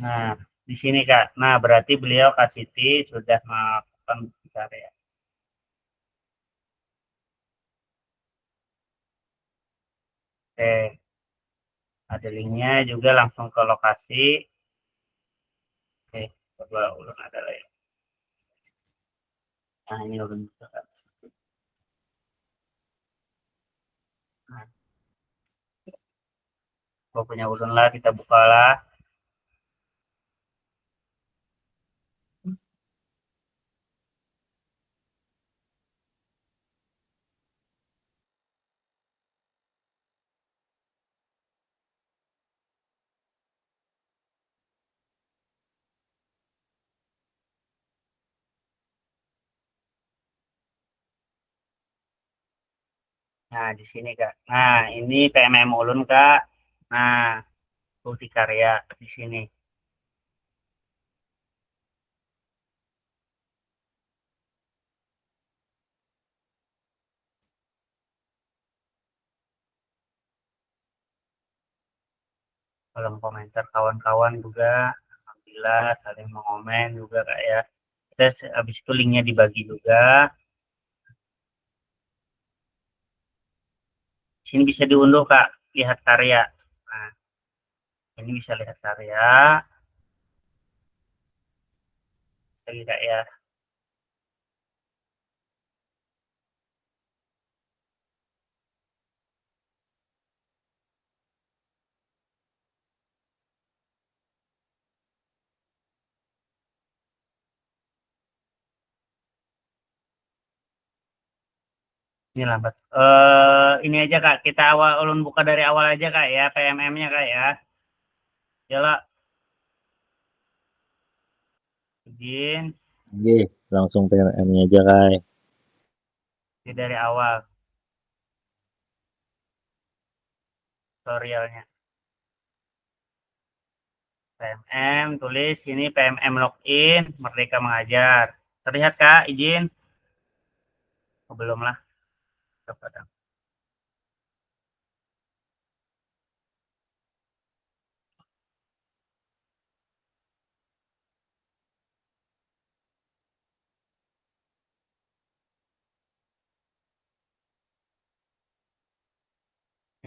Nah, di sini Kak. Nah, berarti beliau Kak Siti sudah melakukan karya. Oke. Ada linknya juga, langsung ke lokasi. Oke, coba ulun ada lagi. Nah, ini ulun bisa kan. Nah, punya ulun lah, kita buka lah. Nah, di sini Kak. Nah, ini PMM ulun Kak. Nah, bukti karya di sini. Kolom komentar kawan-kawan juga, alhamdulillah saling mengomen juga Kak ya. Terus habis itu linknya dibagi juga. Sini bisa diunduh Kak, lihat karya. Nah, ini bisa lihat karya. Lagi Kak ya. Ini lambat. Ini aja Kak, kita ulun buka dari awal aja Kak ya, PMM-nya Kak ya. Jala, izin. Oke, langsung PMM-nya aja, Kai. Dari awal tutorialnya. PMM, tulis ini PMM login, Merdeka Mengajar. Terlihat Kak, izin? Oh, belum lah.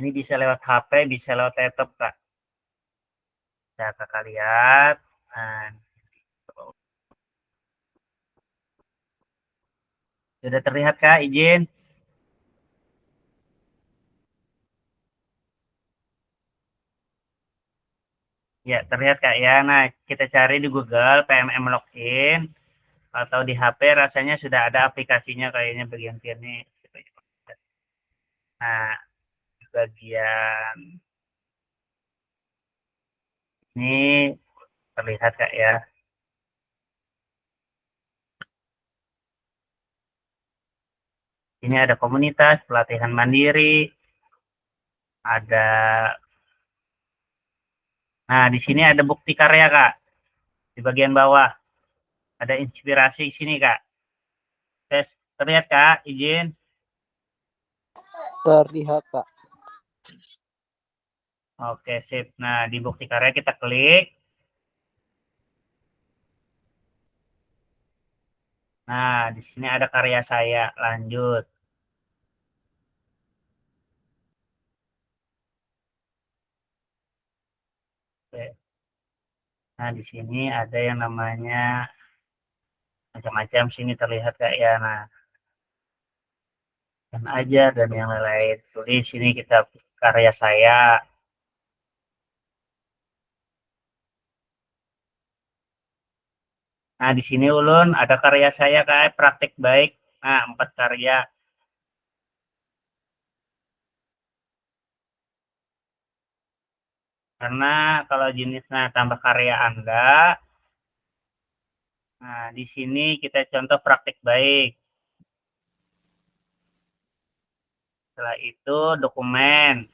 Ini bisa lewat HP, bisa lewat laptop Kak. Bisa Kakak lihat. Nah, sudah terlihat Kak, izin? Ya, terlihat Kak ya. Nah, kita cari di Google PMM login atau di HP rasanya sudah ada aplikasinya kayaknya bagian kiri. Nah, bagian ini terlihat Kak ya. Ini ada komunitas, pelatihan mandiri, ada. Nah, di sini ada bukti karya Kak. Di bagian bawah ada inspirasi di sini Kak. Tes, terlihat Kak, izin? Terlihat Kak. Oke, sip. Nah, di bukti karya kita klik. Nah, di sini ada karya saya. Lanjut. Oke. Nah, di sini ada yang namanya macam-macam sini terlihat Kak ya. Nah, dan aja dan yang lain. Tulis sini kita karya saya. Nah, di sini ulun ada karya saya Kak, praktik baik. Nah, 4 karya. Karena kalau jenisnya tambah karya Anda, nah di sini kita contoh praktik baik. Setelah itu dokumen.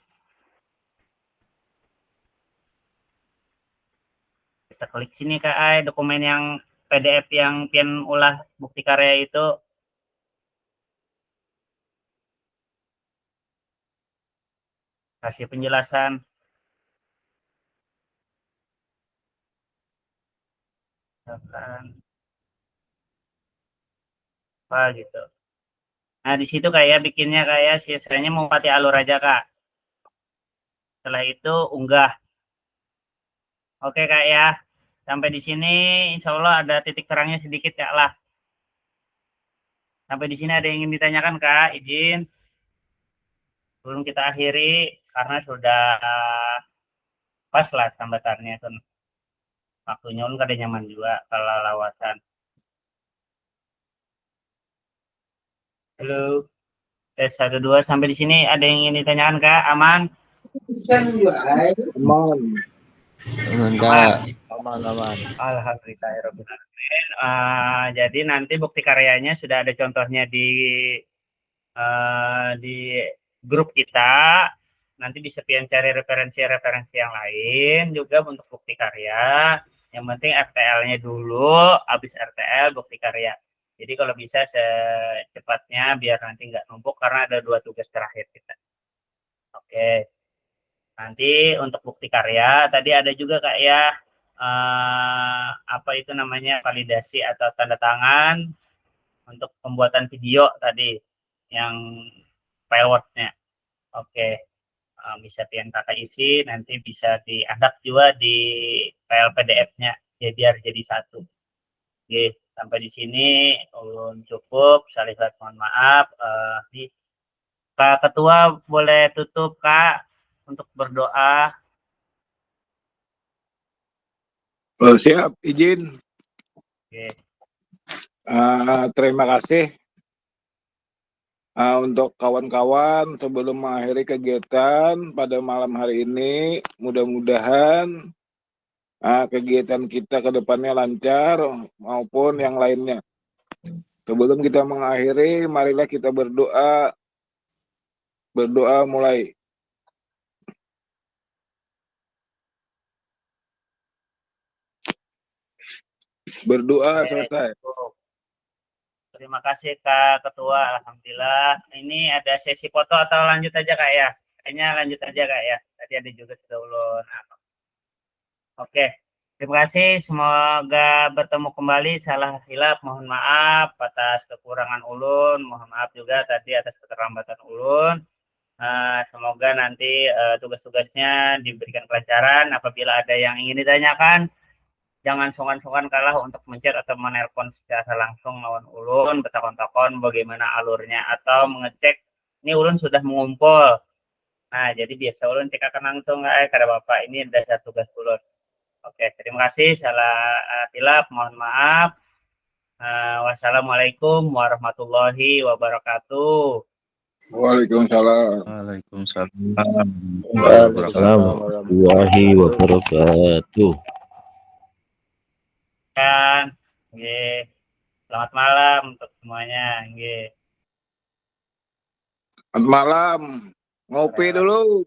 Kita klik sini Kak, dokumen yang PDF yang pian ulah bukti karya itu. Kasih penjelasan. Apa gitu. Nah, di situ kayak bikinnya kayak sisanya mau pakai alur aja Kak. Setelah itu unggah. Oke Kak ya. Sampai di sini insya Allah ada titik terangnya sedikit Kak lah. Sampai di sini ada yang ingin ditanyakan Kak, izin. Sebelum kita akhiri, karena sudah pas lah sambatannya kan. Waktunya ulun kada nyaman juga kalau lawatan. Halo. Tes 1, 2, sampai di sini ada yang ingin ditanyakan Kak? Aman? Aman. Aman. Alhamdulillah. Jadi nanti bukti karyanya sudah ada contohnya di grup kita. Nanti bisa pian cari referensi-referensi yang lain juga untuk bukti karya. Yang penting RTL-nya dulu, habis RTL bukti karya. Jadi kalau bisa secepatnya biar nanti nggak numpuk karena ada 2 tugas terakhir kita. Oke. Nanti untuk bukti karya tadi ada juga Kak ya, apa itu namanya, validasi atau tanda tangan untuk pembuatan video tadi yang file Word-nya. Oke. Bisa pian Kakak isi, nanti bisa diadap juga di file PDF-nya ya biar jadi satu. Oke, sampai di sini ulun cukup. Salih mohon maaf. Pak Ketua boleh tutup Kak untuk berdoa. Siap, izin. Oke. Terima kasih untuk kawan-kawan sebelum mengakhiri kegiatan pada malam hari ini. Mudah-mudahan kegiatan kita ke depannya lancar maupun yang lainnya. Sebelum kita mengakhiri, marilah kita berdoa. Berdoa mulai. Berdoa selesai. Terima kasih Kak Ketua. Alhamdulillah. Ini ada sesi foto atau lanjut aja Kak ya? Kayaknya lanjut aja Kak ya. Tadi ada juga sudah ulun. Oke. Terima kasih. Semoga bertemu kembali. Salah hilap mohon maaf atas kekurangan ulun. Mohon maaf juga tadi atas keterlambatan ulun. Semoga nanti tugas-tugasnya diberikan kelancaran. Apabila ada yang ingin ditanyakan, jangan sungkan-sungkan kalah untuk mencet atau menelpon secara langsung lawan ulun, betakon-takon bagaimana alurnya, atau mengecek ini ulun sudah mengumpul. Nah, jadi biasa ulun cek akan langsung, kada Bapak, ini dasar tugas ulun. Oke, terima kasih. Salah hilap, mohon maaf. Wassalamualaikum warahmatullahi wabarakatuh. Waalaikumsalam. Warahmatullahi wabarakatuh. Kan, selamat malam untuk semuanya. Selamat malam. Ngopi dulu.